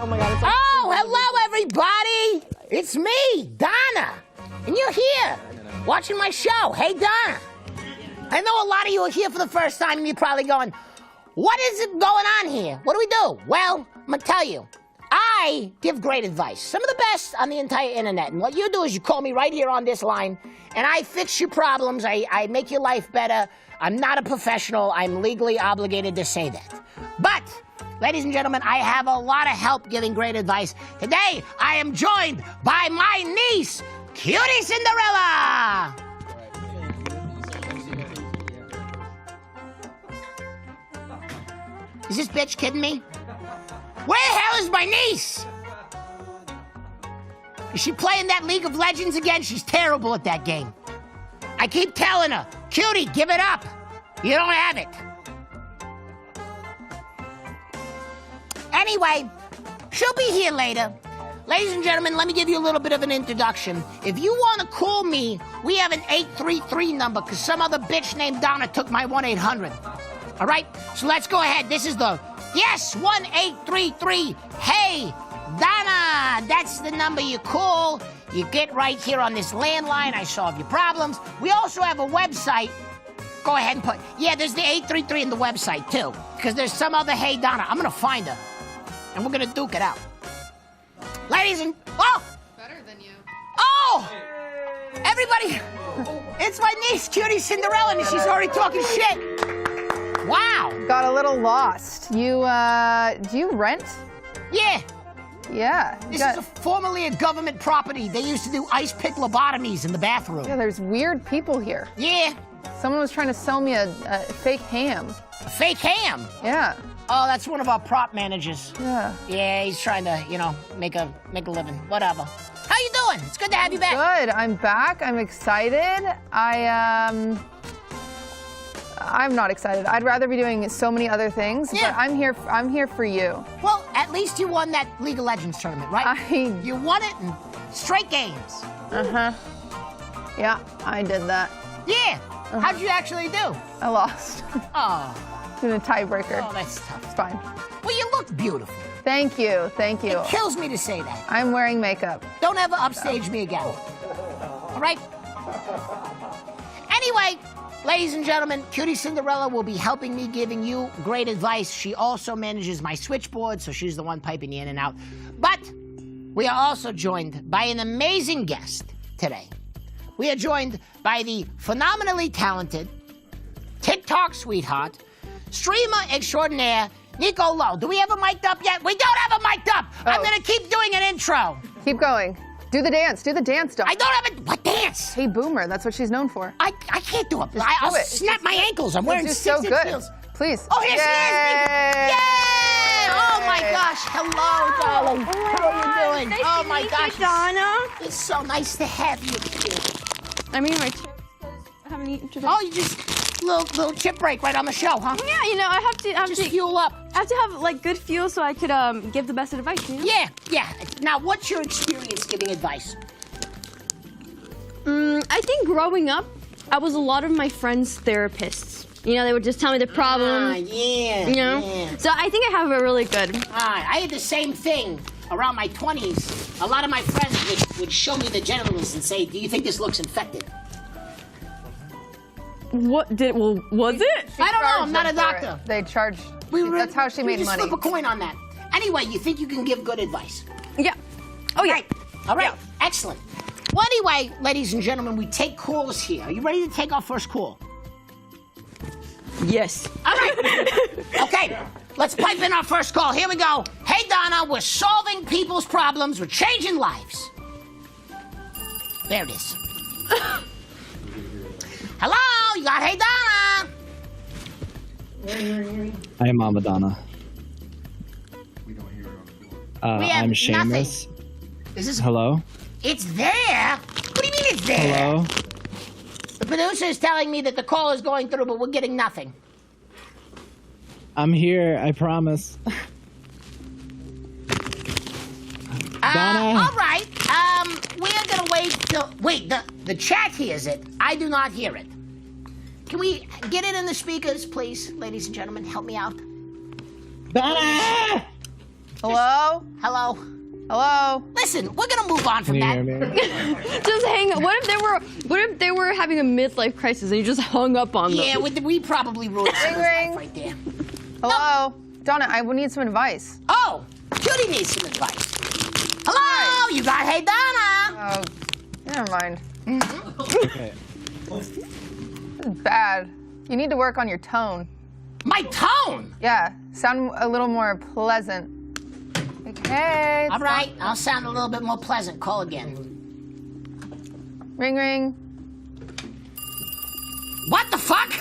my God. It's Oh, hello, everybody. It's me, Donna. And you're here watching my show. Hey, Donna. I know a lot of you are here for the first time, and you're probably going, what is it going on here? What do we do? Well, I'm going to tell you. I give great advice, some of the best on the entire internet. And what you do is you call me right here on this line, and I fix your problems. I make your life better. I'm not a professional. I'm legally obligated to say that. But, ladies and gentlemen, I have a lot of help giving great advice. Today, I am joined by my niece, Cutie Cinderella. Is this bitch kidding me? Where the hell is my niece? Is she playing that League of Legends again? She's terrible at that game. I keep telling her, Cutie, give it up. You don't have it. Anyway, she'll be here later. Ladies and gentlemen, let me give you a little bit of an introduction. If you want to call me, we have an 833 number because some other bitch named Donna took my 1-800. All right? So let's go ahead. This is the, yes, 1833. Hey, Donna, that's the number you call. You get right here on this landline. I solve your problems. We also have a website. Go ahead and put, yeah, there's the 833 in the website, too, because there's some other Hey Donna. I'm going to find her, and we're going to duke it out. Ladies and, oh! Better than you. Oh! Everybody, it's my niece, Cutie Cinderella, and she's already talking shit. Wow. got a little lost. You, do you rent? Yeah. Yeah. This is formerly a government property. They used to do ice pick lobotomies in the bathroom. Yeah, there's weird people here. Yeah. Someone was trying to sell me a fake ham. A fake ham? Yeah. Oh, that's one of our prop managers. Yeah. Yeah, he's trying to, you know, make a living. Whatever. How you doing? It's good to have you back. Good. I'm back. I'm excited. I'm not excited. I'd rather be doing so many other things, Yeah. but I'm here for you. Well, at least you won that League of Legends tournament, right? You won it in straight games. Uh-huh. Yeah, I did that. Yeah. How'd you actually do? I lost. Oh. In a tiebreaker. Oh, that's tough. It's fine. Well, you look beautiful. Thank you. Thank you. It kills me to say that. I'm wearing makeup. Don't ever upstage me again. All right? Anyway, ladies and gentlemen, Cutie Cinderella will be helping me giving you great advice. She also manages my switchboard, so she's the one piping you in and out. But we are also joined by an amazing guest today. We are joined by the phenomenally talented, TikTok sweetheart, streamer extraordinaire, Neekolul Oh. Do we have a mic'd up yet? We don't have a mic'd up! Oh. I'm gonna keep doing an intro. Keep going. Do the dance. Do the dance, Donna. I don't have a, what dance? Hey, Boomer. That's what she's known for. I can't do it. I'll do it. snap my ankles. I'm wearing You're so 6-inch good. heels. Please. Oh, here she is! Yay! Oh my gosh! Hello, darling. How are you doing? Nice Oh to my meet gosh! you, Donna. It's so nice to have you here. I mean, my chips haven't eaten today. Oh, you just little chip break right on the show, huh? Yeah, you know, I have Just to fuel up. have like good fuel so I could give the best advice. You know? Yeah. Now, what's your experience giving advice? I think growing up, I was a lot of my friends' therapists. You know, they would just tell me the problem. Yeah. You know, Yeah. so I think I have a really good. I had the same thing around my 20s. A lot of my friends would show me the genitals and say, "Do you think this looks infected?" Was it? I don't know. I'm not a doctor. They charged. That's how she made just money. Flip a coin on that. Anyway, you think you can give good advice? Yeah. Oh yeah. All right. Excellent. Well, anyway, ladies and gentlemen, we take calls here. Are you ready to take our first call? Yes. All right. Okay. Let's pipe in our first call. Here we go. Hey, Donna, we're solving people's problems. We're changing lives. There it is. Hello, you got Hey, Donna. Hi, Mama Donna. We have I'm Seamus. nothing. Is this? Hello? It's there. What do you mean it's there? Hello? The producer is telling me that the call is going through, but we're getting nothing. I'm here, I promise. Donna. All right. We're gonna wait till. Wait, the chat hears it. I do not hear it. Can we get it in the speakers, please, ladies and gentlemen? Help me out. Donna! Hello? Hello? Hello? Listen, we're gonna move on Can from you that. hear me? Just hang. What if they were having a midlife crisis and you just hung up on them? Yeah, we probably ruined someone's ring. life right there. Hello? Donna, I would need some advice. Oh, Cutie needs some advice. Hello, you got, hey, Donna. Oh, never mind. Okay. This is bad. You need to work on your tone. My tone. Yeah, sound a little more pleasant. Okay. All right, I'll sound a little bit more pleasant. Call again. Ring, ring. What the fuck?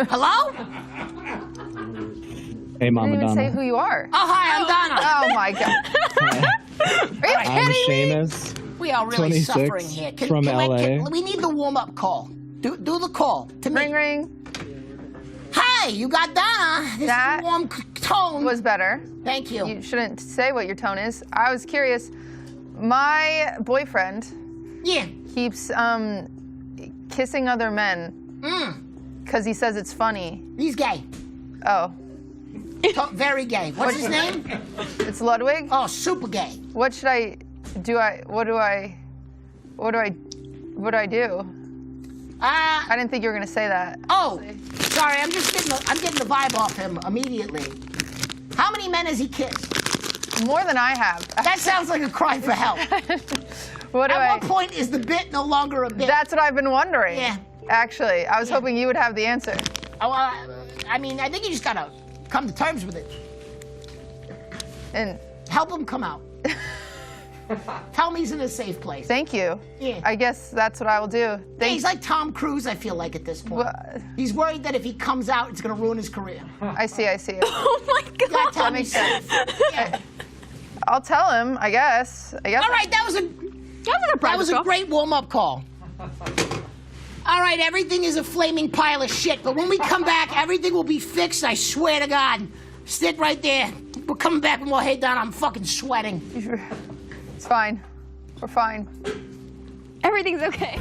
Hello? Hey, You Mama didn't even say Donna. who you are. Oh, hi, I'm Donna. Oh my god. Are you I'm kidding me? Seamus. We are really 26, suffering here. from LA. We need the warm-up call. Do the call to me. Ring, ring. Hey, you got Donna. This That is a warm tone. Was better. Thank you. You shouldn't say what your tone is. I was curious. My boyfriend Yeah. keeps kissing other men because he says it's funny. He's gay. Oh, Very gay. What's his name? it's Ludwig. Oh, super gay. What should I do? What do I do? I didn't think you were gonna say that. Oh, sorry. I'm getting the vibe off him immediately. How many men has he kissed? More than I have. That sounds like a cry for help. What do At I? what point is the bit no longer a bit? That's what I've been wondering. Yeah. Actually, I was hoping you would have the answer. Oh, I mean, I think you just gotta come to terms with it. And Help him come out. Tell him he's in a safe place. thank you. Yeah. I guess that's what I will do. Yeah, Thank he's like Tom Cruise, I feel like, at this point. Wha- He's worried that if he comes out, it's gonna ruin his career. I see. Oh my You gotta god. tell him makes he's sense. safe. Yeah. I'll tell him. I guess. All right, that was a Practical. great warm-up call. All right, everything is a flaming pile of shit, but when we come back, everything will be fixed, I swear to God. Stick right there. We're coming back with more Hey Don, I'm fucking sweating. It's fine. We're fine. Everything's okay.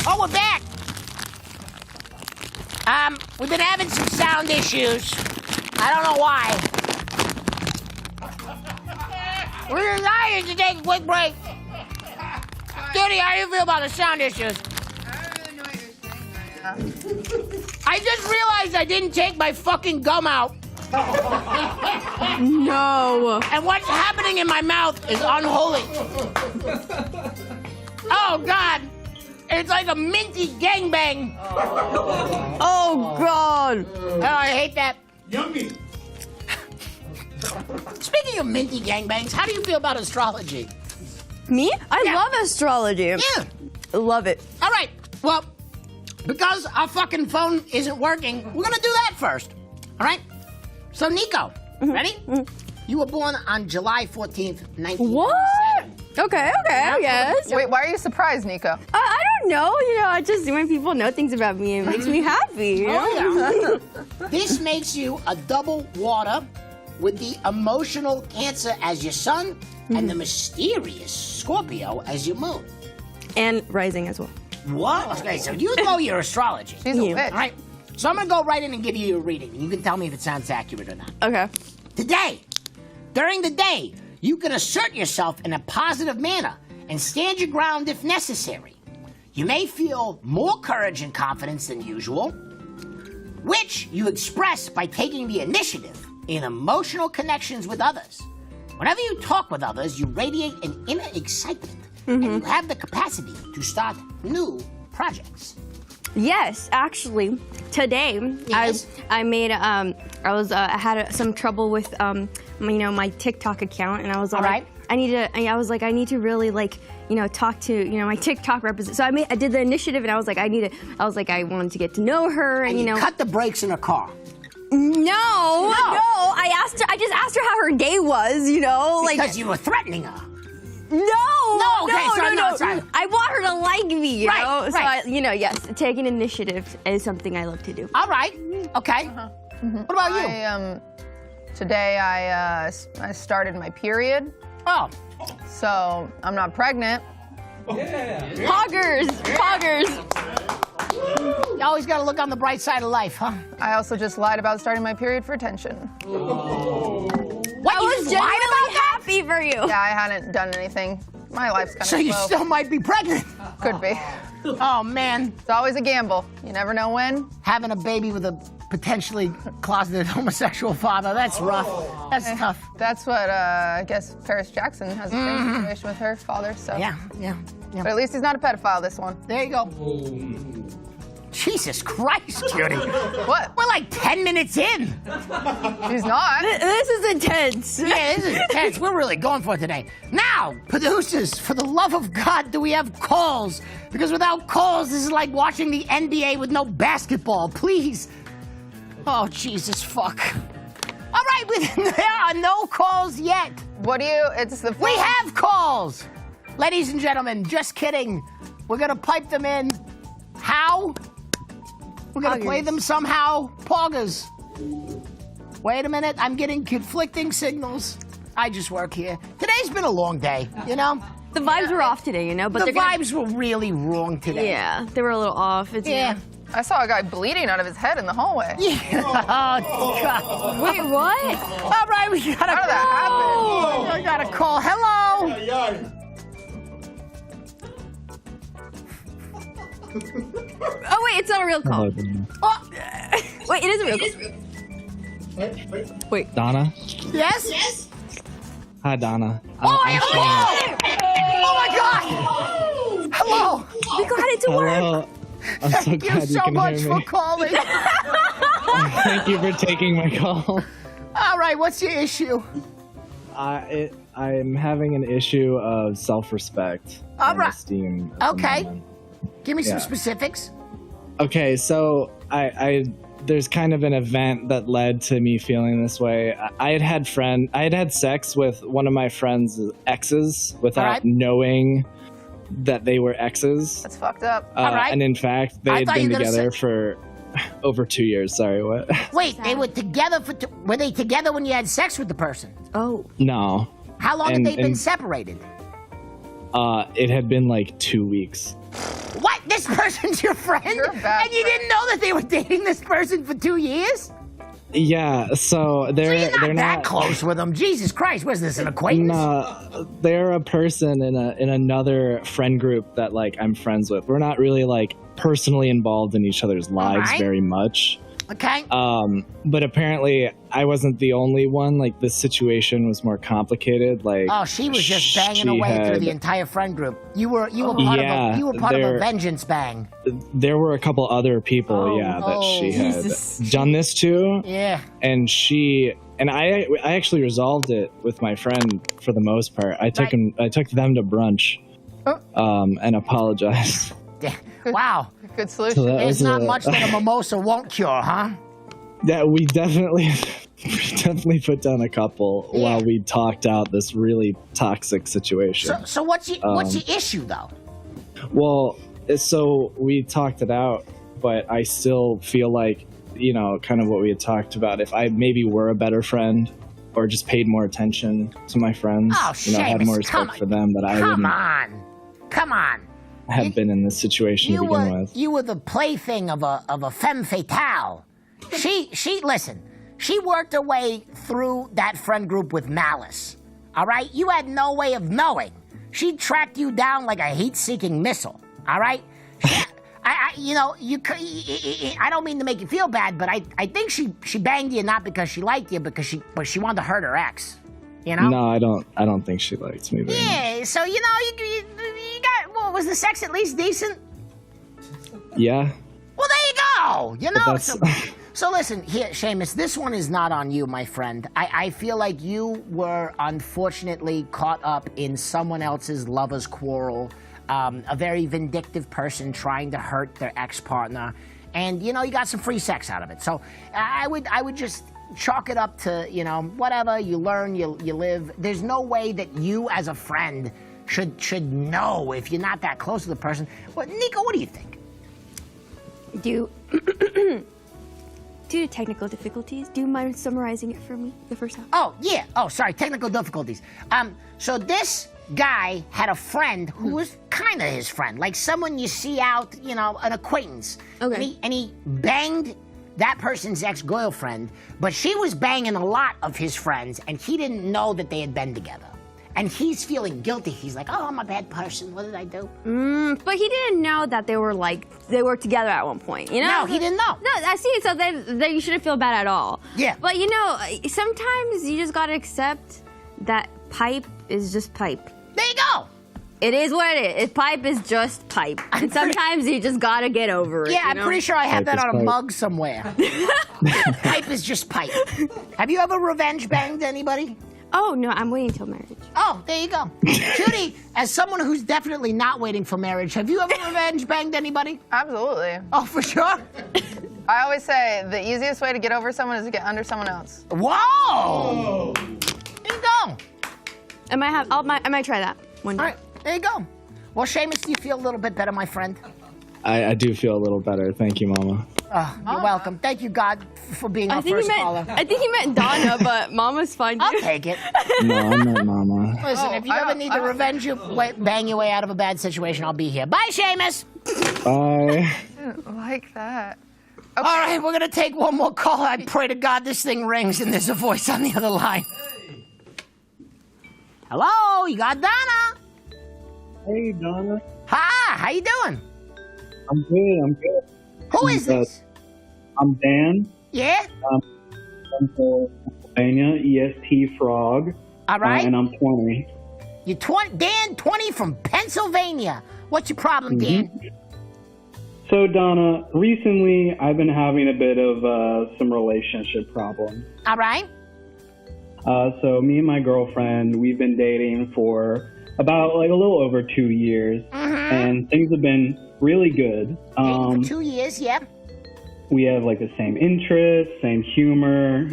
Oh, we're back. We've been having some sound issues. I don't know why. We're decided to take a quick break. Cutie, how do you feel about the sound issues? I don't really know what you're saying. I just realized I didn't take my fucking gum out. No. And what's happening in my mouth is unholy. Oh, God. It's like a minty gangbang. Oh, God. Oh, I hate that. Yummy. Speaking of minty gangbangs, how do you feel about astrology? Me? I Yeah. love astrology. Yeah. Love it. All right. Well, because our fucking phone isn't working, we're going to do that first. All right? So, Nico, ready? You were born on July 14th, 1997. What? Okay, yes. Wait, why are you surprised, Nico? I don't know. I just, when people know things about me, it makes me happy. You know? Oh, yeah. This makes you a double water with the emotional Cancer as your sun and the mysterious Scorpio as your moon. And rising as well. What? Okay, so you know your astrology. She's a Yeah. witch. All right. So I'm going to go right in and give you your reading. And you can tell me if it sounds accurate or not. Okay. Today, during the day, you can assert yourself in a positive manner and stand your ground if necessary. You may feel more courage and confidence than usual, which you express by taking the initiative in emotional connections with others. Whenever you talk with others, you radiate an inner excitement, and you have the capacity to start new projects. Yes, actually, today Yes. I made I had some trouble with my TikTok account, and I was All like, right. I need to really talk to my TikTok representative. So I did the initiative, and I I wanted to get to know her, and And you cut the brakes in a car. no, I just asked her how her day was, Because you were threatening her. No, okay, no. sorry. I want her to like me, you Right, know? right. So, yes, taking initiative is something I love to do. All right. Okay. What about you? Today I started my period, Oh, so I'm not pregnant. Poggers. you always got to look on the bright side of life, huh? I also just lied about starting my period for attention. What, I you was just lied about genuinely that? happy for you. Yeah, I hadn't done anything. My life's kind So of you slow. still might be pregnant. Could be. Oh, man. It's always a gamble. You never know when. Having a baby with a potentially closeted homosexual father, that's rough. That's tough. That's what I guess Paris Jackson has the same situation with her father. So. Yeah. But at least he's not a pedophile. This one. There you go. Jesus Christ, Cutie. What? We're like 10 minutes in. She's not. This is intense. Yeah, this is intense. We're really going for it today. Now, producers, for the love of God, do we have calls? Because without calls, this is like watching the NBA with no basketball. Please. Oh, Jesus, fuck. All right, there are no calls yet. What do you? It's the. We have calls. Ladies and gentlemen, just kidding. We're going to pipe them in. How? We're going to play them somehow. Poggers. Wait a minute. I'm getting conflicting signals. I just work here. Today's been a long day, you know? The vibes were off today, but The they're gonna- vibes were really wrong today. Yeah, they were a little off. It's, Yeah. I saw a guy bleeding out of his head in the hallway. Yeah. Oh, God. Wait, what? All right, we got How did that happen? I got a call. Hello. Oh wait, it's not a real call. Hello, Donna. Oh, Wait, it is a real call. Wait. Donna? yes? Hi, Donna. Oh, I'm Seamus. oh my God! Hello! We got it to work. Hello. I'm so Thank you glad you so can much hear for me. calling. Thank you for taking my call. All right, what's your issue? I'm having an issue of self-respect All and right. esteem. at the Okay. moment. Give me some Yeah. specifics. Okay, so there's kind of an event that led to me feeling this way. I had had sex with one of my friend's exes without Alright. knowing that they were exes. That's fucked up. Alright. And in fact, they I had thought you been were gonna together say- for over 2 years. Sorry, what? Wait, they were together were they together when you had sex with the person? Oh. No. How long And- had they been and- separated? It had been like 2 weeks. What? This person's your friend? You're a bad And you friend. didn't know that they were dating this person for 2 years? Yeah, so So they're you're not they're that not close with them. Jesus Christ, was this an acquaintance? No, they're a person in another friend group that like I'm friends with. We're not really like personally involved in each other's lives Alright. very much. Okay. But apparently I wasn't the only one. Like this situation was more complicated. Like Oh, she was just banging she away through had- the entire friend group. You were part Yeah, of a they're- vengeance bang. There were a couple other people, Oh, that she had Jesus. done this to, Yeah. and I actually resolved it with my friend for the most part. I took them to brunch, and apologized. Wow. Good So solution. that There's was not a- much that a mimosa won't cure, huh? Yeah, we definitely put down a couple Yeah. while we talked out this really toxic situation. So what's your issue though? Well, so we talked it out, but I still feel like, kind of what we had talked about. If I maybe were a better friend or just paid more attention to my friends, Oh, had more Seamus, come respect for them, that I Come wouldn't on. have been in this situation to begin with. You were the plaything of a femme fatale. She worked her way through that friend group with malice. All right? You had no way of knowing. She tracked you down like a heat-seeking missile. All right? I don't mean to make you feel bad, but I think she banged you not because she liked you, but she wanted to hurt her ex. You know? No, I don't think she likes me very much. Yeah. So you got. Well, was the sex at least decent? Yeah. Well, there you go. You know. that's- So listen, here, Seamus, this one is not on you, my friend. I feel like you were unfortunately caught up in someone else's lover's quarrel, a very vindictive person trying to hurt their ex-partner, and, you got some free sex out of it. So I would just chalk it up to, whatever, you learn, you live. There's no way that you as a friend should know if you're not that close to the person. Well, Nico, what do you think? Due to technical difficulties, do you mind summarizing it for me, the first half? Oh, yeah. Oh, sorry, technical difficulties. So this guy had a friend who was kind of his friend, like someone you see out, an acquaintance. Okay. And he banged that person's ex-girlfriend, but she was banging a lot of his friends, and he didn't know that they had been together. And he's feeling guilty. He's like, oh, I'm a bad person. What did I do? But he didn't know that they were together at one point, No, he didn't know. No, I see. So then you shouldn't feel bad at all. Yeah. But sometimes you just gotta accept that pipe is just pipe. There you go. It is what it is. Pipe is just pipe. And sometimes you just gotta get over it. Yeah, I'm pretty sure I have Pipe that is on a pipe. mug somewhere. Pipe is just pipe. Have you ever revenge banged anybody? Oh no, I'm waiting till marriage. Oh, there you go. Cutie, as someone who's definitely not waiting for marriage, have you ever revenge banged anybody? Absolutely. Oh, for sure? I always say the easiest way to get over someone is to get under someone else. Whoa! There you go. I might try that one day. All right, there you go. Well, Seamus, do you feel a little bit better, my friend? I do feel a little better. Thank you, Mama. Oh, you're welcome. Thank you, God, for being our first caller. I think he meant Donna, but Mama's fine. I'll take it. No, I'm not Mama. Listen, if you ever need to revenge bang your way out of a bad situation, I'll be here. Bye, Seamus. Bye. I didn't like that. All right, we're going to take one more call. I pray to God this thing rings and there's a voice on the other line. Hello, you got Donna. Hey, Donna. Hi, how you doing? I'm good. Who is this? I'm Dan. Yeah? I'm from Pennsylvania, EST Frog. All right. And I'm 20. You're 20, Dan, 20 from Pennsylvania. What's your problem, Dan? So, Donna, recently I've been having a bit of some relationship problems. All right. So me and my girlfriend, we've been dating for about like a little over 2 years, and things have been really good. For 2 years, yeah. We have like the same interests, same humor,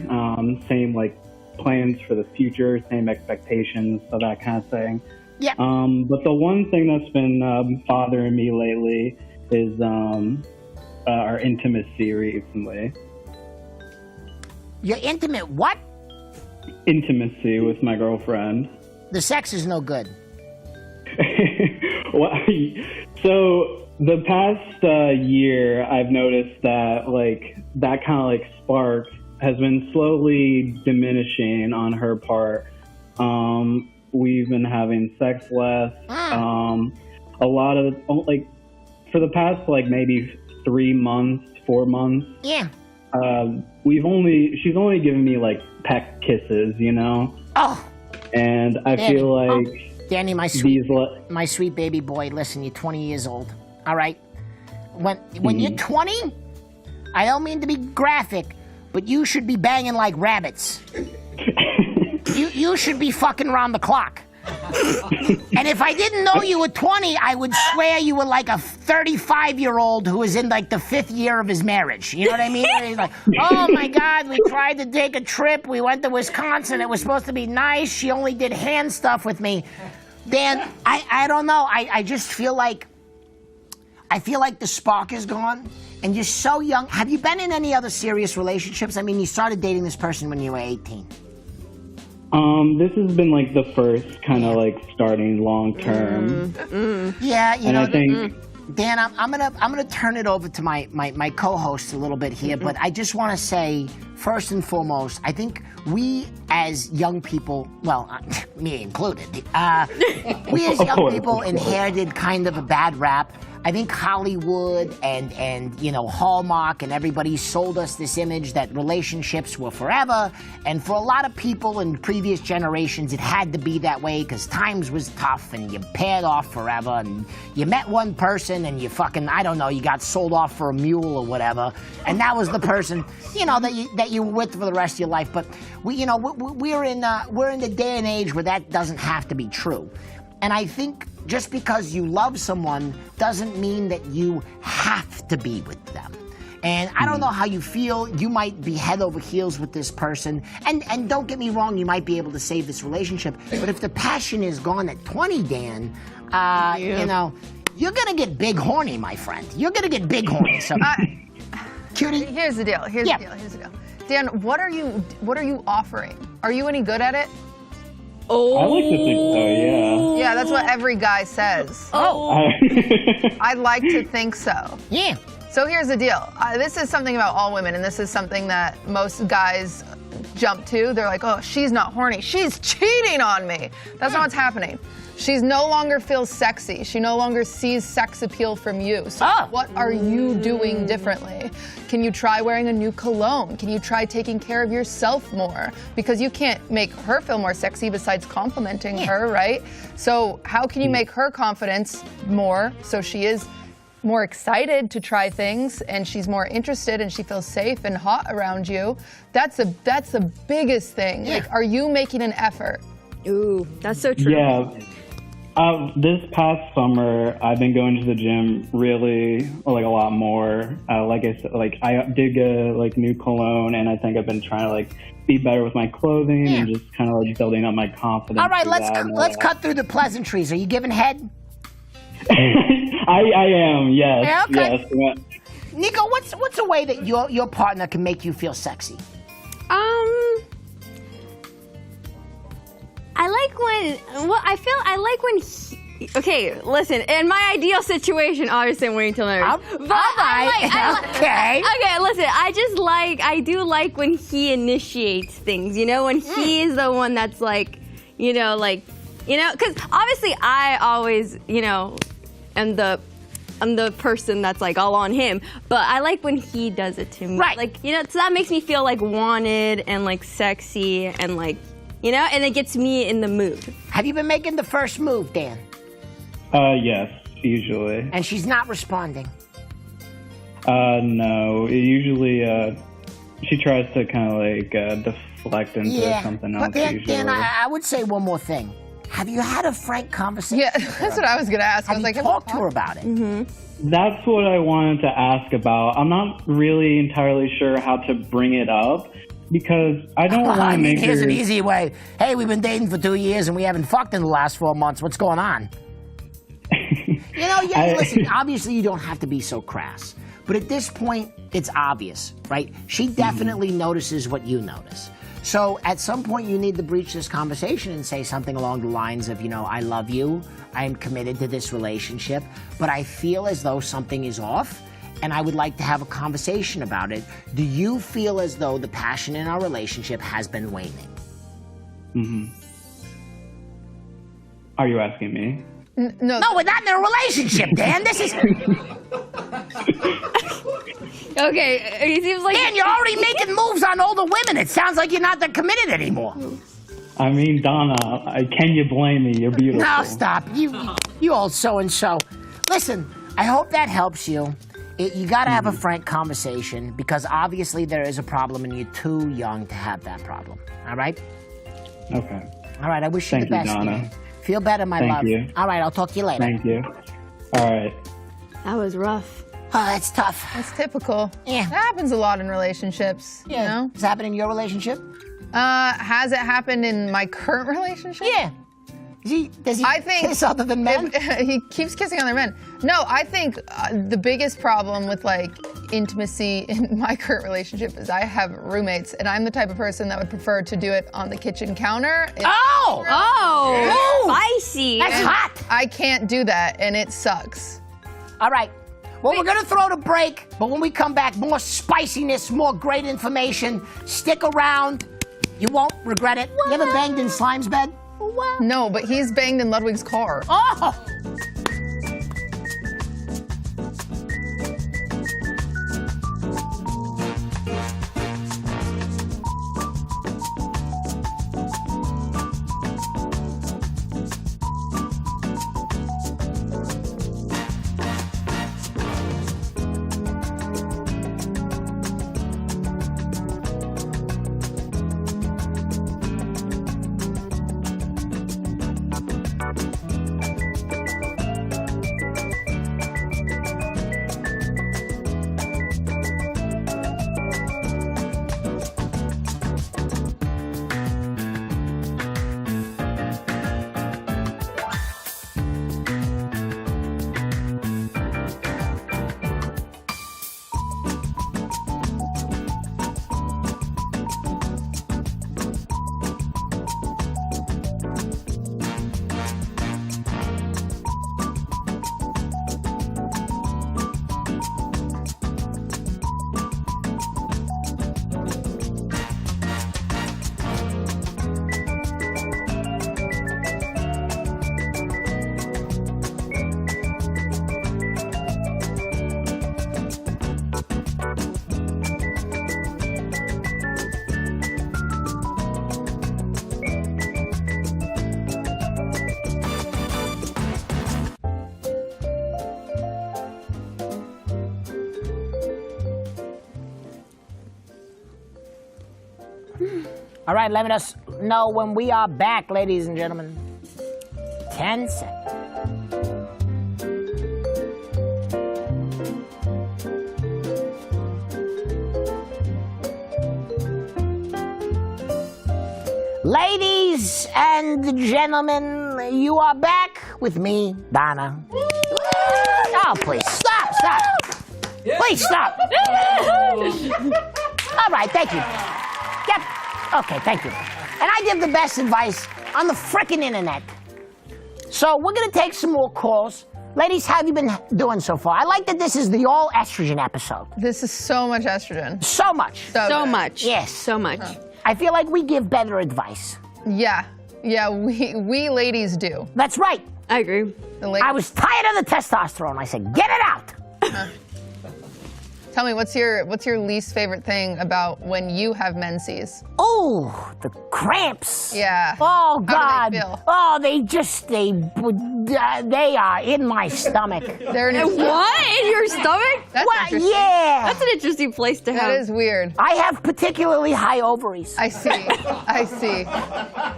same like plans for the future, same expectations, so that kind of thing. Yeah. But the one thing that's been bothering me lately is our intimacy recently. You're intimate what? Intimacy with my girlfriend. The sex is no good. Well, so the past year, I've noticed that like that kind of like spark has been slowly diminishing on her part. We've been having sex less. A lot of like for the past like maybe 3 months, 4 months. Yeah. She's only given me like peck kisses, you know. Oh. And I feel like Danny, my sweet baby boy. Listen, you're 20 years old. All right. When you're 20, I don't mean to be graphic, but you should be banging like rabbits. you should be fucking around the clock. And if I didn't know you were 20, I would swear you were like a 35-year-old who was in like the 5th year of his marriage. You know what I mean? He's like, oh my God, we tried to take a trip. We went to Wisconsin. It was supposed to be nice. She only did hand stuff with me. Dan, I don't know. I just feel like, the spark is gone. And you're so young. Have you been in any other serious relationships? I mean, you started dating this person when you were 18. This has been like the first kind of like starting long term. Yeah, you know, I think, Dan, I'm gonna turn it over to my co-host a little bit here, but I just want to say first and foremost, I think we as young people, well, me included, we as young people inherited kind of a bad rap. I think Hollywood and you know Hallmark and everybody sold us this image that relationships were forever, and for a lot of people in previous generations it had to be that way because times was tough and you paired off forever and you met one person and you fucking, I don't know, you got sold off for a mule or whatever, and that was the person, you know, that you were with for the rest of your life. But we're in the day and age where that doesn't have to be true. And I think just because you love someone doesn't mean that you have to be with them. And I don't know how you feel. You might be head over heels with this person. And don't get me wrong, you might be able to save this relationship. But if the passion is gone at 20, Dan, you know, you're going to get big horny, my friend. You're going to get big horny. So, Cutie? Here's the deal. Here's the deal. Dan, what are you offering? Are you any good at it? Oh. I like to think so, yeah. Yeah, that's what every guy says. Oh. I'd like to think so. Yeah. So here's the deal. This is something about all women, and this is something that most guys jump to. They're like, oh, she's not horny. She's cheating on me. That's not what's happening. She's no longer feels sexy. She no longer sees sex appeal from you. So what are you doing differently? Can you try wearing a new cologne? Can you try taking care of yourself more? Because you can't make her feel more sexy besides complimenting her, right? So how can you make her confidence more so she is more excited to try things and she's more interested and she feels safe and hot around you? That's the biggest thing. Yeah. Like, are you making an effort? Ooh, that's so true. Yeah. This past summer, I've been going to the gym really, like, a lot more. Like I said, like, I did get, like, new cologne, and I think I've been trying to, like, be better with my clothing and just kind of, like, building up my confidence. All right, let's cut through the pleasantries. Are you giving head? I am, yes. Yeah, okay. Yes. Nico, what's a way that your partner can make you feel sexy? I like when he, okay, listen, in my ideal situation, obviously I'm waiting till marriage. Okay. Okay, listen, I do like when he initiates things, you know, when he is the one that's like, because obviously I always, am the I'm the person that's like all on him. But I like when he does it to me. Right. Like, you know, so that makes me feel like wanted and like sexy and like, you know, and it gets me in the mood. Have you been making the first move, Dan? Yes, usually. And she's not responding. No. Usually, she tries to kind of like deflect into something else. But Dan, usually. I would say one more thing. Have you had a frank conversation? Yeah, that's what I was gonna ask. I Have was you like, talked to her about it? That's what I wanted to ask about. I'm not really entirely sure how to bring it up because I don't want to make Here's her... an easy way. Hey, we've been dating for 2 years and we haven't fucked in the last 4 months. What's going on? You know, listen, obviously you don't have to be so crass. But at this point, it's obvious, right? She definitely notices what you notice. So at some point you need to breach this conversation and say something along the lines of, you know, I love you, I am committed to this relationship, but I feel as though something is off and I would like to have a conversation about it. Do you feel as though the passion in our relationship has been waning? Are you asking me? no. No, we're not in a relationship, Dan. This is... Okay, it seems like... Dan, you're already making moves on older women. It sounds like you're not that committed anymore. I mean, Donna, can you blame me? You're beautiful. No, stop. You old so-and-so. Listen, I hope that helps you. You got to have a frank conversation because obviously there is a problem and you're too young to have that problem. All right? Okay. All right, I wish you the Thank you, best. Donna. Dan. Feel better, my Thank love. you. All right, I'll talk to you later. Thank you. All right. That was rough. Oh, that's tough. That's typical. Yeah. That happens a lot in relationships. You know? Does it happen in your relationship? Has it happened in my current relationship? Yeah. Does he I think kiss other than men? he keeps kissing other men. No, I think the biggest problem with like intimacy in my current relationship is I have roommates, and I'm the type of person that would prefer to do it on the kitchen counter. Oh! Oh, Ooh. spicy. That's hot. I can't do that, and it sucks. All right. Well, we're going to throw the break, but when we come back, more spiciness, more great information. Stick around. You won't regret it. You ever banged in Slime's bed? No, but he's banged in Ludwig's car. Oh! All right, let us know when we are back, ladies and gentlemen. 10 seconds. Ladies and gentlemen, you are back with me, Donna. Oh, please, stop. Please stop. All right, thank you. Yep. Okay, thank you. And I give the best advice on the frickin' internet. So we're gonna take some more calls. Ladies, how have you been doing so far? I like that this is the all estrogen episode. This is so much estrogen. So much. So good. much. Yes. So much. I feel like we give better advice. Yeah, we ladies do. That's right. I agree. I was tired of the testosterone. I said, get it out. Tell me, what's your least favorite thing about when you have menses? Oh, the cramps. Yeah. Oh, God. How do they feel? Oh, they are in my stomach. They're in your stomach. What? In your stomach? That's Well, interesting. yeah. That's an interesting place to have. That is weird. I have particularly high ovaries. I see. I see.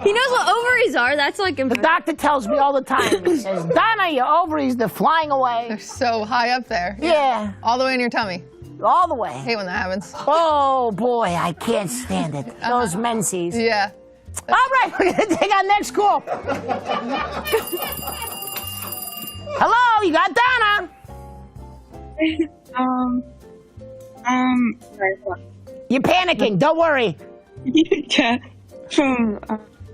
He knows what ovaries are. That's like The doctor tells me all the time. He says, Donna, your ovaries, they're flying away. They're so high up there. Yeah, All the way in your tummy. all the way. I hate when that happens. Oh, boy, I can't stand it. Those menses. Yeah. All right, we're going to take our next call. Hello, you got Donna. You're panicking. Don't worry. Yeah, from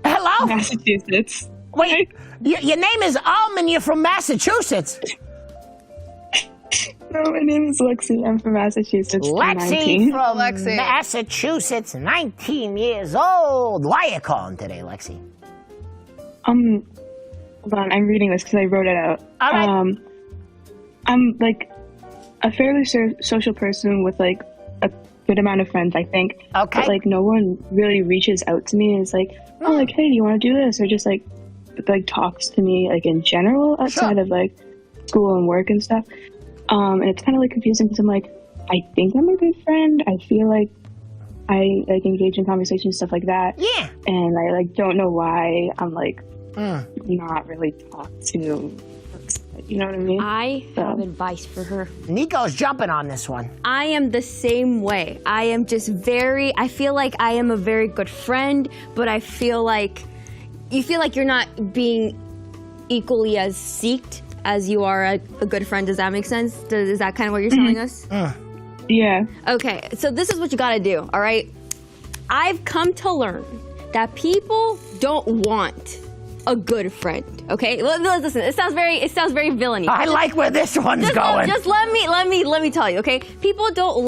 Hello? Massachusetts. Wait, your name is and you're from Massachusetts. No, my name is Lexi. I'm from Massachusetts. I'm Lexi 19. from Lexi. Massachusetts, 19 years old. Why are you calling today, Lexi? Hold on, I'm reading this because I wrote it out. All right. I'm like a fairly social person with like a good amount of friends, I think. Okay. But like no one really reaches out to me and is like, oh, like, hey, do you want to do this? Or just like talks to me like in general outside of like school and work and stuff. And it's kind of like confusing because I'm like, I think I'm a good friend. I feel like I like engage in conversations, stuff like that. Yeah. And I like don't know why I'm like not really talked to. You know what I mean? I have advice for her. Nico's jumping on this one. I am the same way. I am just I feel like I am a very good friend, but I feel like you feel like you're not being equally as seeked as you are a good friend. Does that make sense? Is that kind of what you're telling us? Yeah. Okay, so this is what you gotta do, all right? I've come to learn that people don't want a good friend, okay? Listen, it sounds very villainy. I like where this one's going. Just let me tell you, okay? People don't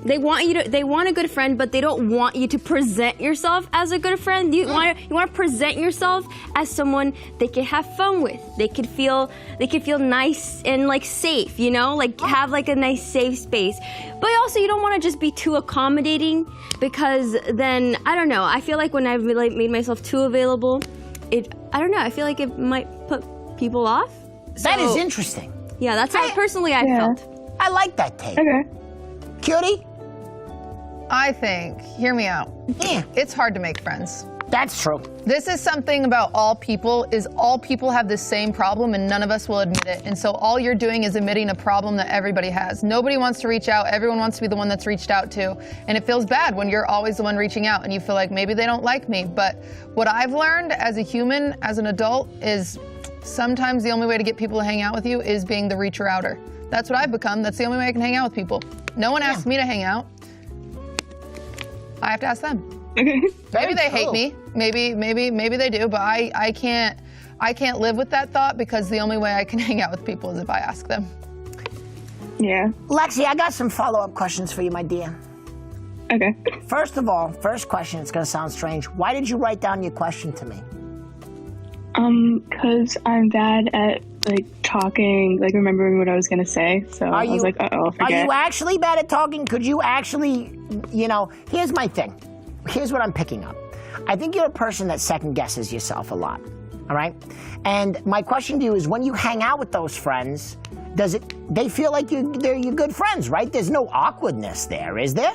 they want a good friend, but they don't want you to present yourself as a good friend. You want to present yourself as someone they can have fun with. They could feel nice and like safe, you know? Like have like a nice safe space. But also you don't want to just be too accommodating because then I don't know. I feel like when I've really made myself too available, I don't know, I feel like it might put people off. That is interesting. Yeah, that's how personally I felt. I like that take. Okay. Cutie? I think, hear me out. Yeah, It's hard to make friends. that's true. This is something about all people have the same problem and none of us will admit it. And so all you're doing is admitting a problem that everybody has. Nobody wants to reach out. Everyone wants to be the one that's reached out to. And it feels bad when you're always the one reaching out and you feel like maybe they don't like me. But what I've learned as a human, as an adult, is sometimes the only way to get people to hang out with you is being the reacher outer. That's what I've become. That's the only way I can hang out with people. No one asks me to hang out. I have to ask them. Okay. Maybe they hate me. Maybe they do, but I can't live with that thought because the only way I can hang out with people is if I ask them. Yeah. Lexi, I got some follow-up questions for you, my dear. Okay. First of all, first question, it's going to sound strange. Why did you write down your question to me? Cause I'm bad at like talking, like remembering what I was gonna say. So I was like, I'll Are forget. you actually bad at talking? Could you actually, here's my thing. Here's what I'm picking up. I think you're a person that second guesses yourself a lot, all right? And my question to you is when you hang out with those friends, they feel like they're your good friends, right? There's no awkwardness there, is there?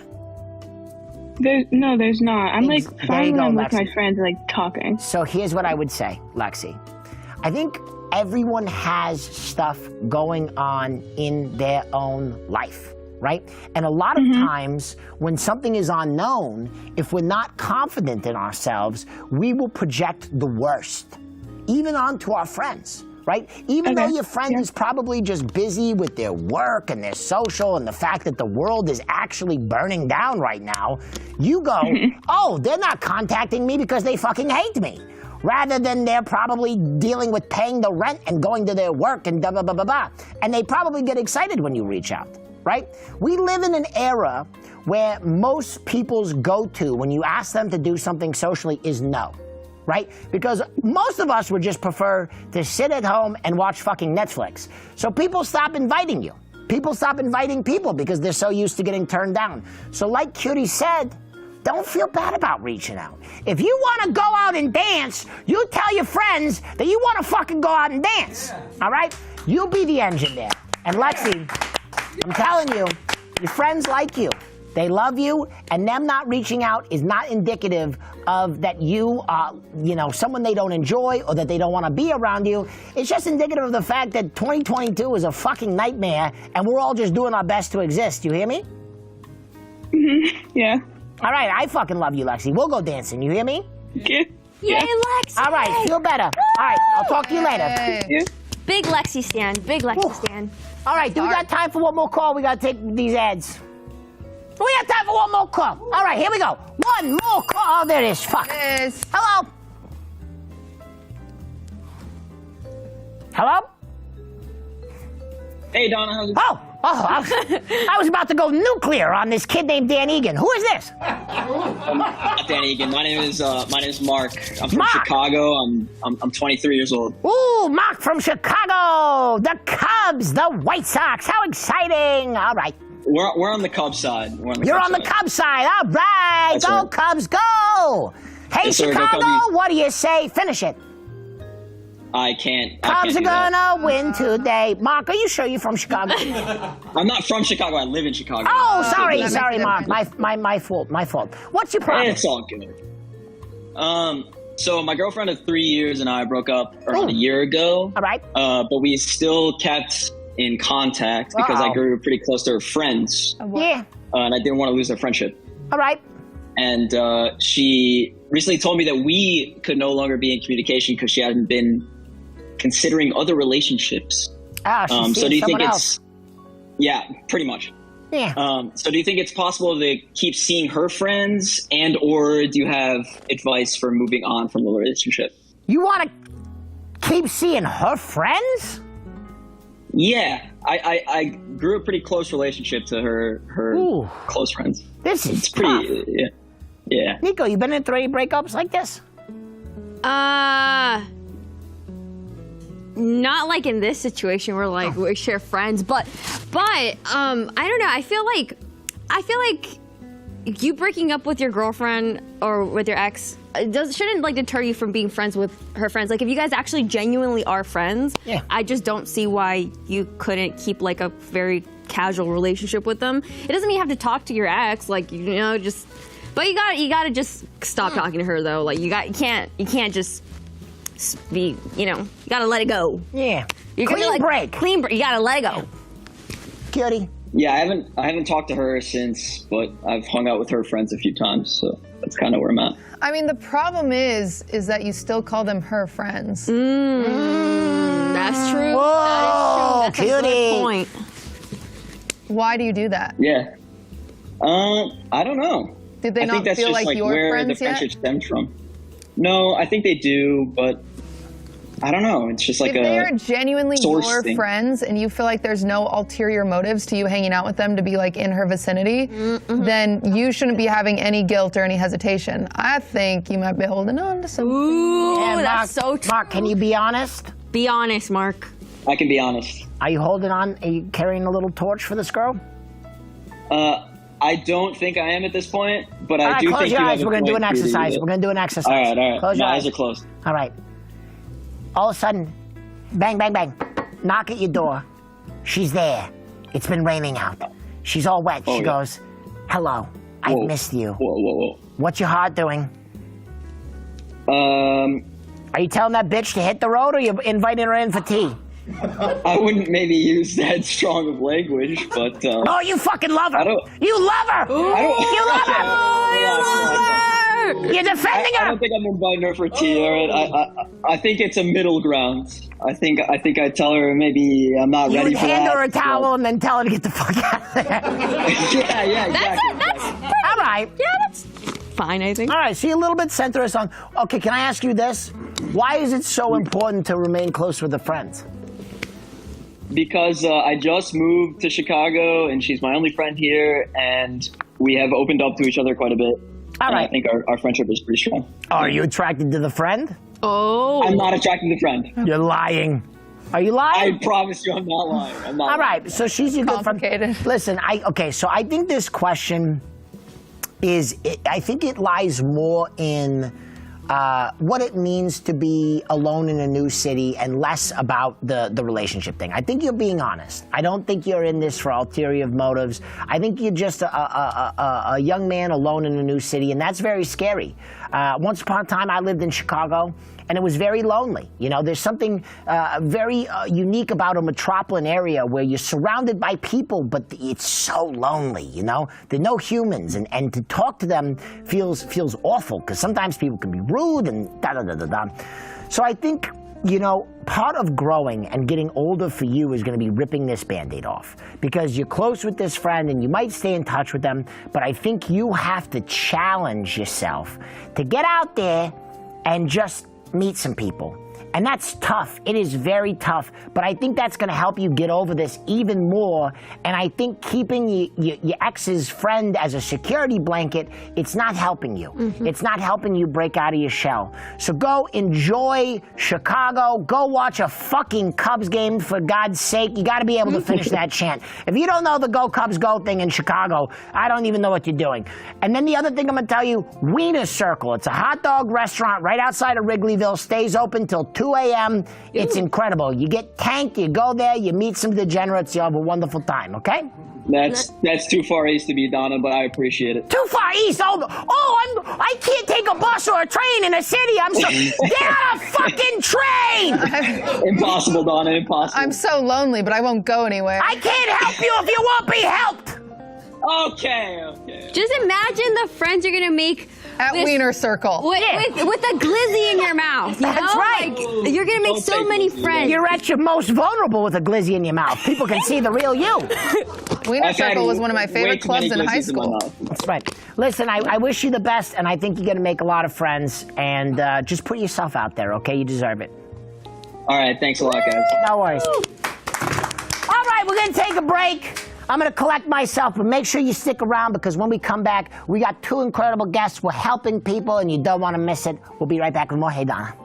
There's not. I'm like There you fine when go, I'm with Lexi. my friends, like talking. So here's what I would say, Lexi. I think everyone has stuff going on in their own life, right? And a lot of times when something is unknown, if we're not confident in ourselves, we will project the worst, even onto our friends, right? Even though your friend is probably just busy with their work and their social and the fact that the world is actually burning down right now, you go, oh, they're not contacting me because they fucking hate me. Rather than they're probably dealing with paying the rent and going to their work and blah, blah, blah, blah, blah. And they probably get excited when you reach out, right? We live in an era where most people's go-to when you ask them to do something socially is no. right? Because most of us would just prefer to sit at home and watch fucking Netflix. So people stop inviting you. People stop inviting people because they're so used to getting turned down. So like Cutie said, don't feel bad about reaching out. If you want to go out and dance, you tell your friends that you want to fucking go out and dance, all right? You be the engine there. And Lexi, I'm telling you, your friends like you. They love you, and them not reaching out is not indicative of that you are, someone they don't enjoy or that they don't want to be around you. It's just indicative of the fact that 2022 is a fucking nightmare, and we're all just doing our best to exist. You hear me? Yeah. All right, I fucking love you, Lexi. We'll go dancing. You hear me? Okay. Yay, Lexi! All right, feel better. All right, I'll talk to you later. Yeah. Big Lexi stand. Big Lexi stand. All right, do we got time for one more call? We got to take these ads. We got time for one more call. All right, here we go. One more call. Oh, there it is. Fuck. Yes. Hello? Hello? Hey, Donna, how's it I was about to go nuclear on this kid named Dan Egan. Who is this? Not Dan Egan. My name is Mark. I'm from Mark. Chicago. I'm 23 years old. Ooh, Mark from Chicago. The Cubs, the White Sox. How exciting. All right. We're on the Cubs side. You're on the Cubs side. All right. That's Go, right. Cubs, go. Hey, Yes, sir. Go Chicago, Cubbies. what do you say? Finish it. I can't. Cubs are do that. gonna win today. Mark, are you sure you're from Chicago? I'm not from Chicago. I live in Chicago. Oh, sorry, that sorry, makes a Mark. My fault. What's your problem? It's all good. So my girlfriend of 3 years and I broke up around a year ago. All right. But we still kept in contact because I grew pretty close to her friends, Yeah. and I didn't want to lose their friendship. All right. And she recently told me that we could no longer be in communication because she hadn't been considering other relationships. She's So seeing do you think someone it's? Yeah, pretty much. Yeah. So do you think it's possible to keep seeing her friends, and or do you have advice for moving on from the relationship? You want to keep seeing her friends? Yeah, I grew a pretty close relationship to her Ooh. close friends. This is It's pretty, yeah. Nico, you been in 3 breakups like this? Not like in this situation where like we share friends, but I don't know. I feel like you breaking up with your girlfriend or with your ex shouldn't like deter you from being friends with her friends. Like if you guys actually genuinely are friends, Yeah. I just don't see why you couldn't keep like a very casual relationship with them. It doesn't mean you have to talk to your ex, like just. But you gotta just stop talking to her though. Like you can't just be, you gotta let it go. Yeah. You're gonna Clean be break. Clean break. You gotta let it go. Cutie. Yeah, I haven't talked to her since, but I've hung out with her friends a few times, so that's kind of where I'm at. I mean, the problem is that you still call them her friends. That's true. Whoa, That's a good Cutie. point. Why do you do that? Yeah. I don't know. Did they I not think that's feel just like your where the friends yet? friendship stemmed from. No, I think they do, but I don't know. It's just like If they are genuinely source your thing. friends and you feel like there's no ulterior motives to you hanging out with them to be like in her vicinity, then you shouldn't be having any guilt or any hesitation. I think you might be holding on to something. Ooh, Yeah, that's so true. Mark, can you be honest? Be honest, Mark. I can be honest. Are you holding on? Are you carrying a little torch for this girl? I don't think I am at this point, but All I right, do close think your you eyes. have a We're going to do an point, Cutie, exercise. that- We're going to do an exercise. All right. Close My your eyes are closed. All right. All of a sudden, bang, bang, bang. Knock at your door. She's there. It's been raining out. She's all wet. Oh, She yeah. goes, hello. I've Whoa. missed you. Whoa. What's your heart doing? Are you telling that bitch to hit the road or you inviting her in for tea? I wouldn't maybe use that strong of language, but Oh, you fucking love her. I don't- You love her. I don't. You love her. Relax. You're defending I her. don't think I'm inviting her for tea. All right? I think it's a middle ground. I think I tell her maybe I'm not You ready would for hand that. her a towel and then tell her to get the fuck out of there. Yeah, exactly. All right. Yeah, that's fine, I think. All right, so you're a little bit centrist on. Okay, can I ask you this? Why is it so important to remain close with a friend? Because I just moved to Chicago and she's my only friend here, and we have opened up to each other quite a bit. All And I right. think our friendship is pretty strong. Are you attracted to the friend? Oh. I'm not attracted to the friend. You're lying. Are you lying? I promise you I'm not lying. I'm not All lying. right, so she's your good friend. Complicated. Listen, so I think this question I think it lies more in what it means to be alone in a new city and less about the relationship thing. I think you're being honest. I don't think you're in this for ulterior motives. I think you're just a young man alone in a new city, and that's very scary. Once upon a time, I lived in Chicago, and it was very lonely. You know, there's something very unique about a metropolitan area where you're surrounded by people, but it's so lonely, you know? There are no humans, and to talk to them feels awful, because sometimes people can be rude and da-da-da-da-da. So I think, you know, part of growing and getting older for you is going to be ripping this Band-Aid off, because you're close with this friend and you might stay in touch with them, but I think you have to challenge yourself to get out there and just meet some people. And that's tough. It is very tough. But I think that's going to help you get over this even more. And I think keeping your ex's friend as a security blanket, it's not helping you. It's not helping you break out of your shell. So go enjoy Chicago. Go watch a fucking Cubs game, for God's sake. You got to be able to finish that chant. If you don't know the Go Cubs Go thing in Chicago, I don't even know what you're doing. And then the other thing I'm going to tell you, Wiener Circle. It's a hot dog restaurant right outside of Wrigleyville. Stays open till 2 a.m. It's incredible. You get tanked, you go there, you meet some degenerates, you have a wonderful time, okay? That's too far east to be, Donna, but I appreciate it. Too far east? I can't take a bus or a train in a city. Get on a fucking train! Impossible, Donna, impossible. I'm so lonely, but I won't go anywhere. I can't help you if you won't be helped! Okay. Just imagine the friends you're gonna make At Wiener Circle. with a glizzy in your mouth. You That's know? right. Like, you're gonna make Don't so take many glizzy. friends. You're at your most vulnerable with a glizzy in your mouth. People can see the real you. Wiener I've had Circle was one of my way favorite too many clubs in high glizzies my school. mouth. That's right. Listen, I wish you the best, and I think you're going to make a lot of friends. And just put yourself out there, okay? You deserve it. All right, thanks a lot, guys. No worries. All right, we're going to take a break. I'm going to collect myself, but make sure you stick around, because when we come back, we got two incredible guests. We're helping people, and you don't want to miss it. We'll be right back with more Hey Donna.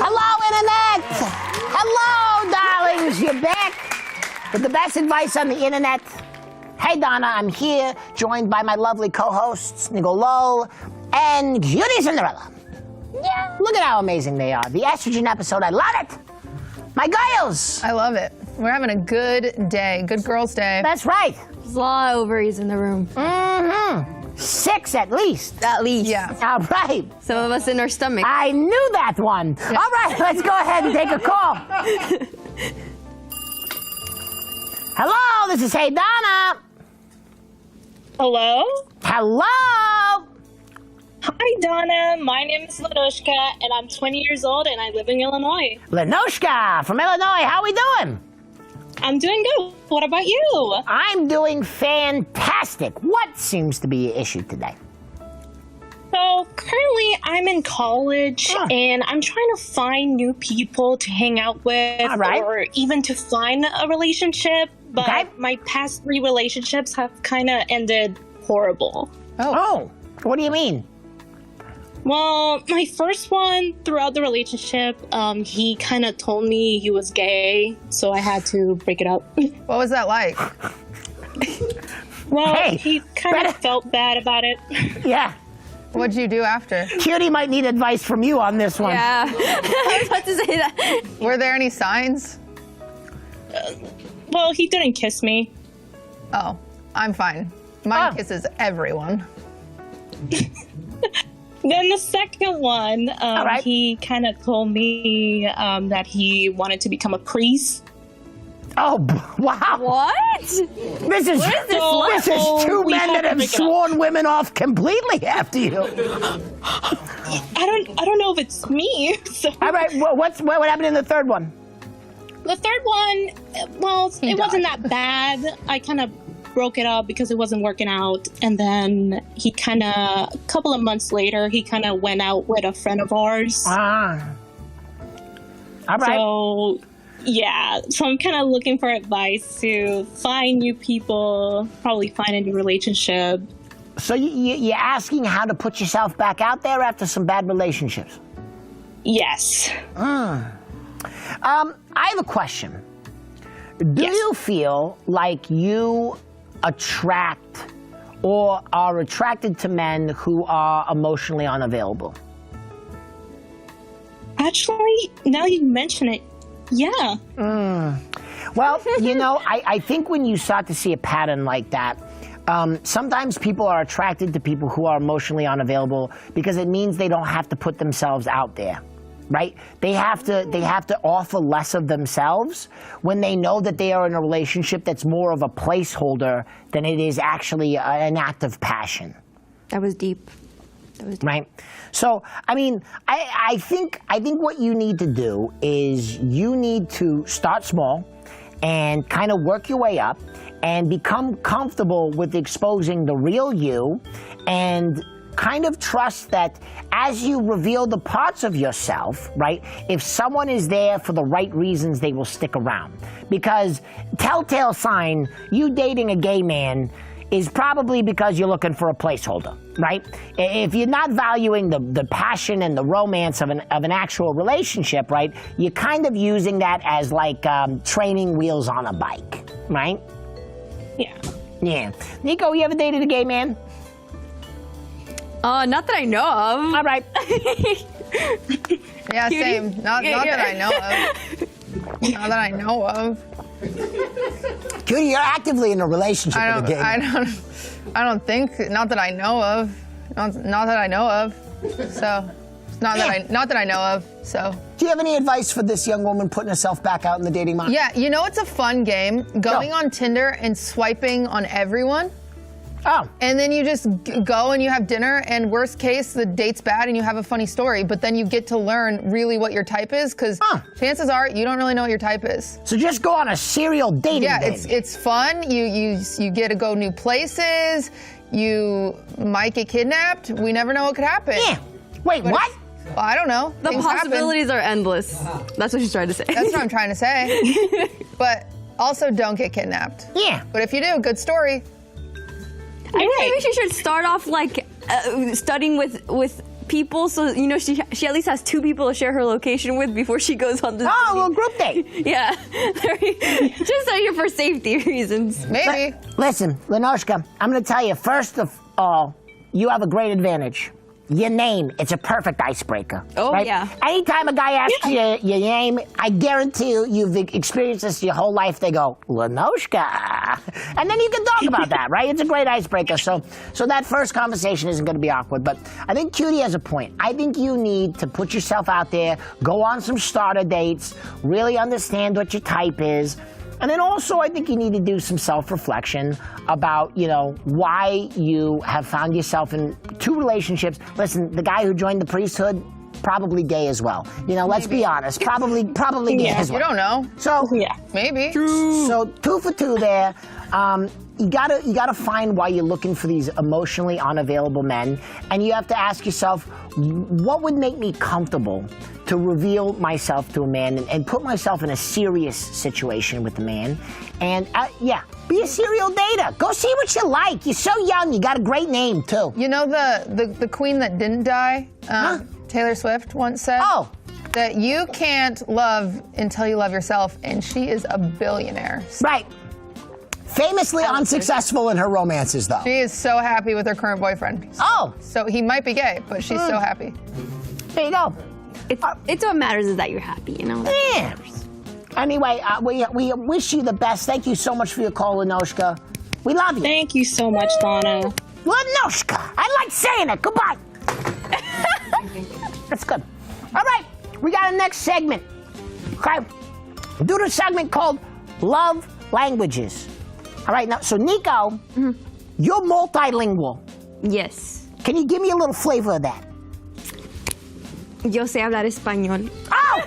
Hello, Internet! Hello, darlings, you're back. with the best advice on the internet. Hey, Donna, I'm here, joined by my lovely co-hosts, Neekolul Oh and Cutie Cinderella. Yeah. Look at how amazing they are. The estrogen episode, I love it. My girls. I love it. We're having a good day. Good girls' day. That's right. There's a lot of ovaries in the room. Mm-hmm. 6 at least. At least. Yeah. All right. Some of us in our stomach. I knew that one. Yeah. All right, let's go ahead and take a call. Hello, this is Hey Donna. Hello? Hello. Hi, Donna. My name is Lenoshka, and I'm 20 years old, and I live in Illinois. Lenoshka from Illinois, how we doing? I'm doing good. What about you? I'm doing fantastic. What seems to be your issue today? So, currently, I'm in college, and I'm trying to find new people to hang out with, All right. or even to find a relationship, but Okay. my past 3 relationships have kind of ended horrible. Oh, what do you mean? Well, my first one, throughout the relationship, he kind of told me he was gay, so I had to break it up. What was that like? Well, Hey, he kind of felt bad about it. Yeah, What'd you do after? Cutie might need advice from you on this one. Yeah. I was about to say that. Were there any signs? Well, he didn't kiss me. Oh, I'm fine. Mine kisses everyone. Then the second one, right. he kind of told me that he wanted to become a priest. Oh, wow. What? This is this this is level? two We men have that to have break it up. sworn women off completely after you. I don't know if it's me. So All right, what happened in the third one? the third one, well, He it wasn't died. that bad. I kind of broke it up because it wasn't working out, and then he kind of a couple of months later he kind of went out with a friend of ours. All right. So yeah, so I'm kind of looking for advice to find new people, probably find a new relationship. So you're asking how to put yourself back out there after some bad relationships? Yes. I have a question. Do you feel like you attract or are attracted to men who are emotionally unavailable? Actually, now you mention it, yeah. Well, you know, I think when you start to see a pattern like that, sometimes people are attracted to people who are emotionally unavailable because it means they don't have to put themselves out there, right? They have to offer less of themselves when they know that they are in a relationship that's more of a placeholder than it is actually an act of passion. That was deep. Right. So, I mean, I think what you need to do is you need to start small and kind of work your way up and become comfortable with exposing the real you and kind of trust that as you reveal the parts of yourself, right, if someone is there for the right reasons, they will stick around. Because telltale sign, you dating a gay man is probably because you're looking for a placeholder, right? If you're not valuing the passion and the romance of an actual relationship, right, you're kind of using that as like training wheels on a bike, right? Yeah. Yeah. Nico, you ever dated a gay man? Not that I know of. All right. Yeah, Cutie? same. Not that I know of. Not that I know of. Cutie, you're actively in a relationship with a gay man. I don't think. Not that I know of. Not that I know of. So, not that I know of. So. Do you have any advice for this young woman putting herself back out in the dating market? Yeah, you know it's a fun game. Going on Tinder and swiping on everyone. Oh. And then you just go and you have dinner, and worst case, the date's bad and you have a funny story, but then you get to learn really what your type is, because chances are you don't really know what your type is. So just go on a serial dating Yeah, game. it's fun. You get to go new places. You might get kidnapped. We never know what could happen. Yeah. Wait, But what? Well, I don't know. The Things happen. possibilities are endless. That's what she's trying to say. That's what I'm trying to say. But also don't get kidnapped. Yeah. But if you do, good story. I think maybe she should start off like studying with people, so you know she at least has 2 people to share her location with before she goes on this. Oh, a little group date. Yeah, just so you're for safety reasons. Maybe. Listen, Lenoshka, I'm going to tell you, first of all, you have a great advantage. Your name, it's a perfect icebreaker. Oh, right? yeah. Anytime a guy asks you your name, I guarantee you've experienced this your whole life. They go, Lenoshka. And then you can talk about that, right? It's a great icebreaker. So that first conversation isn't going to be awkward. But I think Cutie has a point. I think you need to put yourself out there, go on some starter dates, really understand what your type is. And then also, I think you need to do some self-reflection about, you know, why you have found yourself in 2 relationships. Listen, the guy who joined the priesthood, probably gay as well. You know, let's be honest, probably gay as well. You don't know. So Yeah. Maybe. So 2 for 2 there. You gotta find why you're looking for these emotionally unavailable men, and you have to ask yourself, what would make me comfortable to reveal myself to a man and put myself in a serious situation with the man? And yeah, be a serial dater. Go see what you like. You're so young. You got a great name too. You know the queen that didn't die? Taylor Swift once said that you can't love until you love yourself, and she is a billionaire. Right. Famously unsuccessful in her romances, though. She is so happy with her current boyfriend. Oh. So he might be gay, but she's so happy. There you go. It's what matters is that you're happy, you know. Yeah. Anyway, we wish you the best. Thank you so much for your call, Lenoshka. We love you. Thank you so much, Donna. Lenoshka. I like saying it. Goodbye. That's good. All right. We got a next segment. Okay. We'll do the segment called Love Languages. All right. Now, so Nico, you're multilingual. Yes. Can you give me a little flavor of that? Yo sé hablar español. Oh!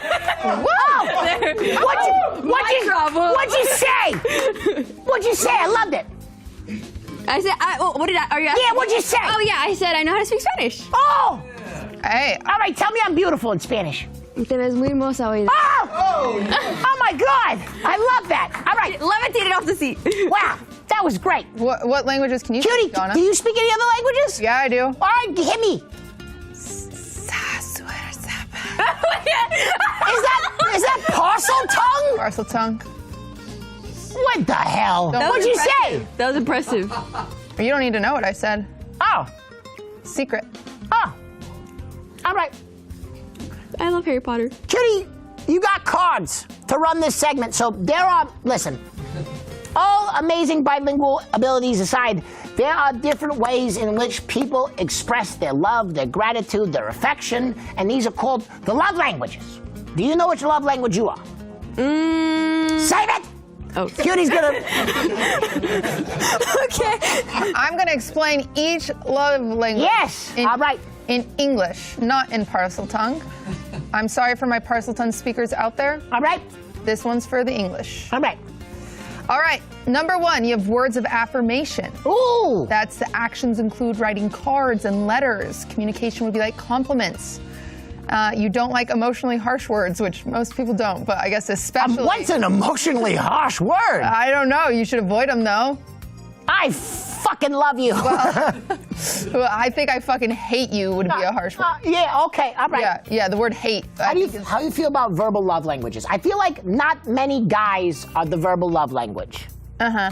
What'd you say? What'd you say? I loved it. I said, what did I? Are you? Yeah, what'd you say? Oh yeah, I said I know how to speak Spanish. Oh! Hey. All right, tell me I'm beautiful in Spanish. Te ves muy hermosa hoy. Oh! Oh my God! I love that. All right. Levitated off the seat. Wow, that was great. What languages can you Cutie, speak, Donna? do you speak any other languages? Yeah, I do. All right, hit me. Is that parcel tongue? Parcel tongue. What the hell? What'd you say? That was impressive. You don't need to know what I said. Oh. Secret. Oh. All right. I love Harry Potter. Cutie, you got cards to run this segment. So there are, listen, all amazing bilingual abilities aside, there are different ways in which people express their love, their gratitude, their affection, and these are called the love languages. Do you know which love language you are? Save it! Oh. Cutie's gonna... Okay. I'm gonna explain each love language. Yes! All right. In English, not in parcel tongue. I'm sorry for my parcel tongue speakers out there. All right. This one's for the English. All right. All right, number 1, you have words of affirmation. Ooh! That's the actions include writing cards and letters. Communication would be like compliments. You don't like emotionally harsh words, which most people don't, but I guess especially... What's an emotionally harsh word? I don't know. You should avoid them, though. I fucking love you. Well, I think I fucking hate you would be a harsh word. Yeah, okay, all right. Yeah, the word hate. How do you feel about verbal love languages? I feel like not many guys are the verbal love language. Uh-huh.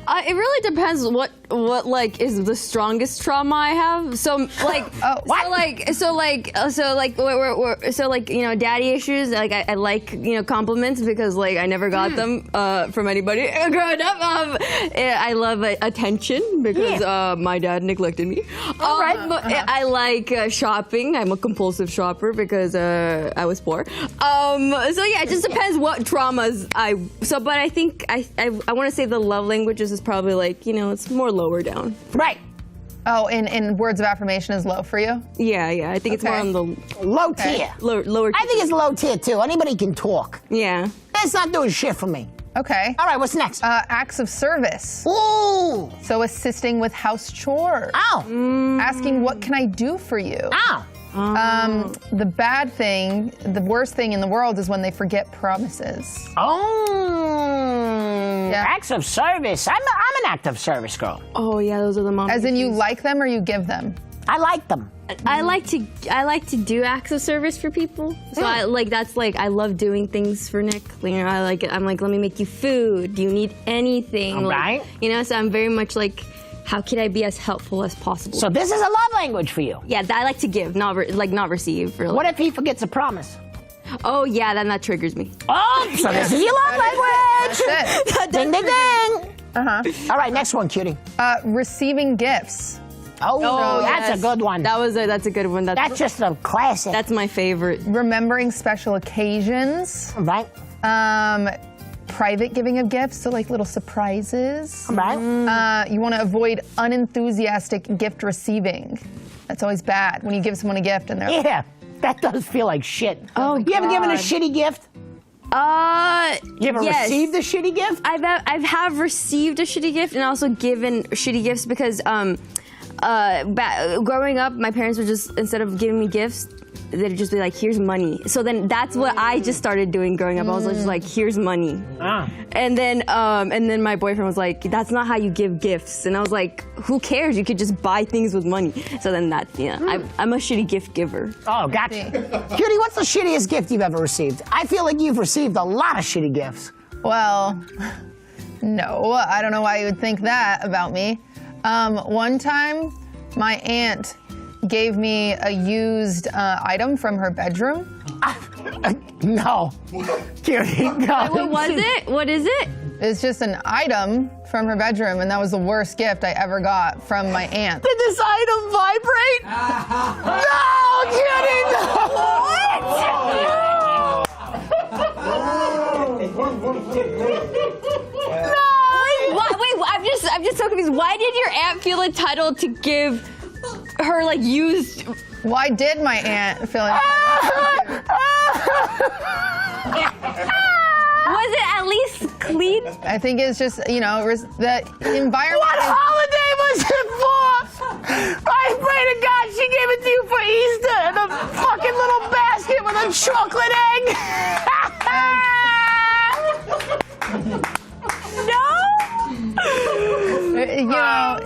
It really depends what like is the strongest trauma I have. So like so like you know, daddy issues. Like I like, you know, compliments because like I never got them from anybody growing up. I love attention because my dad neglected me. But I like shopping. I'm a compulsive shopper because I was poor. So yeah, it just depends what traumas but I think I want to say the love languages is probably like, you know, it's more lower down. Right. Oh, and words of affirmation is low for you? Yeah, I think it's more on the low tier. Lower I think it's low tier too. Anybody can talk. Yeah. That's not doing shit for me. Okay. All right, what's next? Acts of service. Ooh. So assisting with house chores. Ow. Asking, what can I do for you? Ow. The bad thing, the worst thing in the world is when they forget promises. Oh. Yeah. Acts of service. I'm an act of service girl. Oh yeah, those are the moms. As in you like them or you give them? I like them. I like to do acts of service for people. So I love doing things for Nick. You know, I'm like, let me make you food. Do you need anything? All right. You know, so I'm very much like, how can I be as helpful as possible? So this is a love language for you. Yeah, I like to give, not receive. Really. What if he forgets a promise? Oh yeah, then that triggers me. Oh, so this is your love language. That's it. Ding, ding, ding. All right, next one, Cutie. Receiving gifts. Oh, that's yes. a good one. That's a good one. That's just a classic. That's my favorite. Remembering special occasions. Right. Private giving of gifts, so like little surprises. Right. You want to avoid unenthusiastic gift receiving. That's always bad when you give someone a gift and they're like, Yeah, that does feel like shit. Oh, you ever given a shitty gift? You ever received a shitty gift? I've have received a shitty gift and also given shitty gifts because growing up, my parents would just, instead of giving me gifts, they'd just be like, here's money. So then that's what I just started doing growing up. I was just like, here's money. And then my boyfriend was like, that's not how you give gifts. And I was like, who cares? You could just buy things with money. So then I'm a shitty gift giver. Oh, gotcha. Cutie, what's the shittiest gift you've ever received? I feel like you've received a lot of shitty gifts. well, no, I don't know why you would think that about me. One time, my aunt gave me a used item from her bedroom. No. Cutie, no. What was it? What is it? It's just an item from her bedroom, and that was the worst gift I ever got from my aunt. Did this item vibrate? No, Cutie, no! Wait, I'm just so confused. Why did your aunt feel entitled to give her like used? Why did my aunt feel like Was it at least clean? I think it's just, the environment. What holiday was it for? I pray to God she gave it to you for Easter in a fucking little basket with a chocolate egg. No?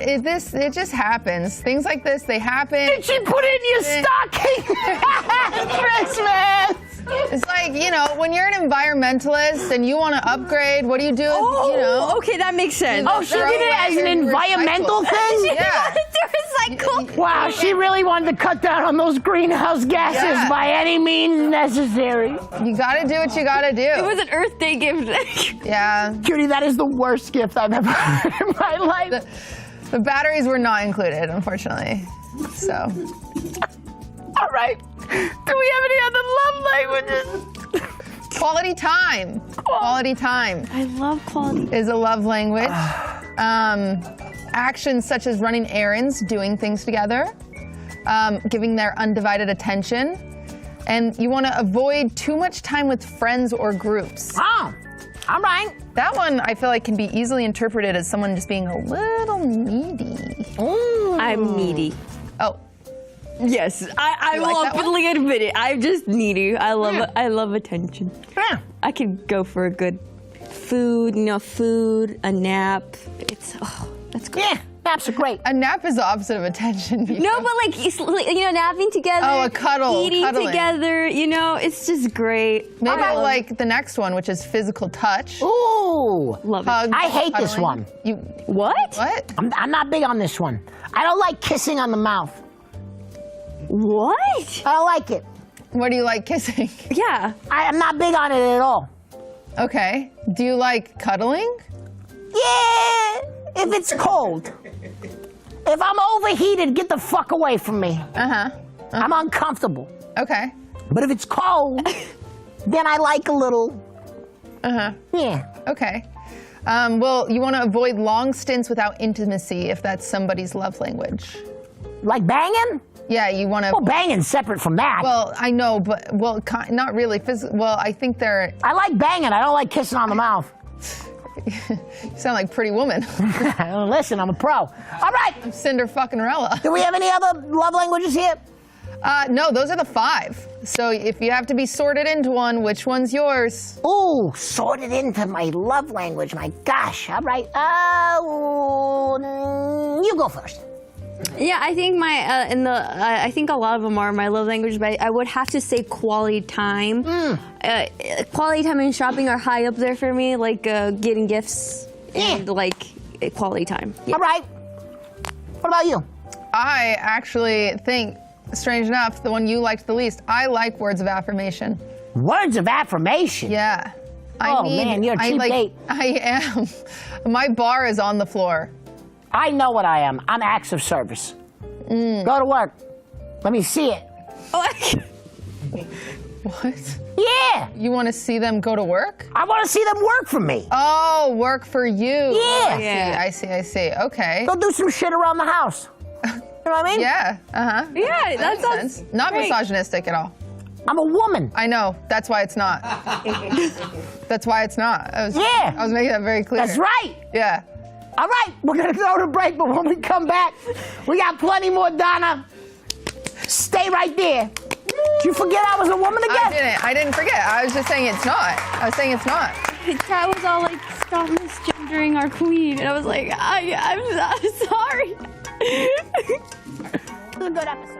It just happens. Things like this, they happen. Did she put it in your stocking at Christmas? It's like, when you're an environmentalist and you want to upgrade, what do you do? Okay, that makes sense. Oh, she did it as an environmental thing? Yeah. To recycle. Wow, she really wanted to cut down on those greenhouse gases Yeah. by any means necessary. You got to do what you got to do. It was an Earth Day gift. Yeah. Cutie, that is the worst gift I've ever heard in my life. The batteries were not included, unfortunately. So. All right. Do we have any other love languages? Quality time. Quality time I love quality. is a love language. Actions such as running errands, doing things together, giving their undivided attention. And you want to avoid too much time with friends or groups. Oh, all right. That one I feel like can be easily interpreted as someone just being a little needy. I'm needy. Oh, Yes, I You will like that one? openly admit it. I'm just needy. I love attention. Yeah. I could go for a good food, a nap. That's great. Yeah, naps are great. a nap is the opposite of attention. No, but napping together. Oh, a cuddle, Eating cuddling. together, it's just like Maybe I like the next one, which is physical touch. Ooh. love it. Hugs, I hate this cuddling. one. What? What? I'm not big on this one. I don't like kissing on the mouth. What? I don't like it. What do you like kissing? Yeah. I'm not big on it at all. Okay. Do you like cuddling? Yeah, if it's cold. If I'm overheated, get the fuck away from me. I'm uncomfortable. Okay. But if it's cold, then I like a little. Yeah. Okay. Well, you want to avoid long stints without intimacy if that's somebody's love language. Like banging? Yeah, you want to. Well, banging's separate from that. Well, I know, but not really. Well, I think they're. I like banging. I don't like kissing on the mouth. You sound like Pretty Woman. Listen, I'm a pro. All right. Cinderella. Do we have any other love languages here? No, those are the 5. So if you have to be sorted into one, which one's yours? Ooh, sorted into my love language. My gosh. All right. You go first. Yeah, I think I think a lot of them are my love language, but I would have to say quality time. Quality time and shopping are high up there for me, like getting gifts and like quality time. Yeah. All right. What about you? I actually think, strange enough, the one you liked the least. I like words of affirmation. Words of affirmation? Yeah. Man, you're a cheap date. I am. My bar is on the floor. I know what I am. I'm acts of service. Go to work. Let me see it. What? Yeah. You want to see them go to work? I want to see them work for me. Oh, work for you. Yeah. I see. Okay. Go do some shit around the house. You know what I mean? Yeah. Yeah, That makes sense. Not great. misogynistic at all. I'm a woman. I know. That's why it's not. That's why it's not. I was making that very clear. That's right. Yeah. All right, we're going to go to break, but when we come back, we got plenty more, Donna. Stay right there. Did you forget I was a woman again? I didn't forget. I was just saying it's not. I was saying it's not. Kat was all like, stop misgendering our queen. And I was like, I'm sorry. It's a good episode.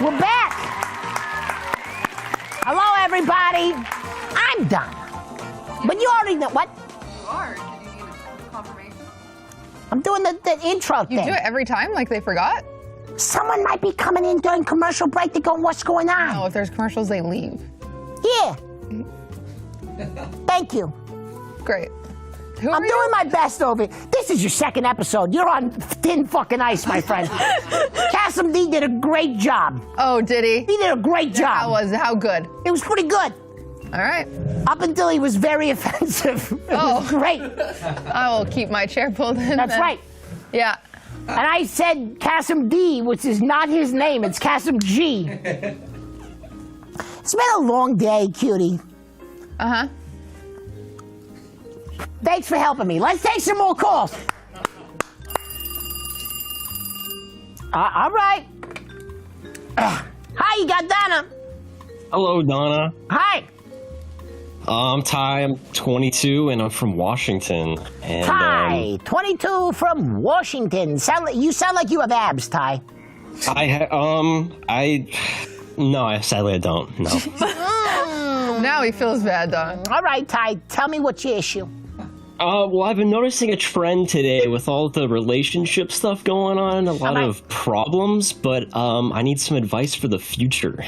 We're back. Hello, everybody. I'm Donna. But you already know what? You are. Did you need a confirmation? I'm doing the intro thing. You do it every time, like they forgot? Someone might be coming in during commercial break to go, what's going on? No, if there's commercials, they leave. Yeah. Thank you. Great. I'm doing my best over here. This is your second episode. You're on thin fucking ice, my friend. Kasim D did a great job. Oh, did he? He did a great job. How good? It was pretty good. All right. Up until he was very offensive. It was great. I will keep my chair pulled in. That's then. right. Yeah. And I said Kasim D, which is not his name. It's Kasim G. It's been a long day, cutie. Uh-huh. Thanks for helping me. Let's take some more calls. All right. Hi, you got Donna. Hello, Donna. Hi. I'm Ty. I'm 22, and I'm from Washington. And, Ty, 22 from Washington. You sound like you have abs, Ty. No, sadly I don't. No. Now he feels bad, Don. All right, Ty. Tell me what's your issue. Well, I've been noticing a trend today with all the relationship stuff going on, a lot of problems, but I need some advice for the future.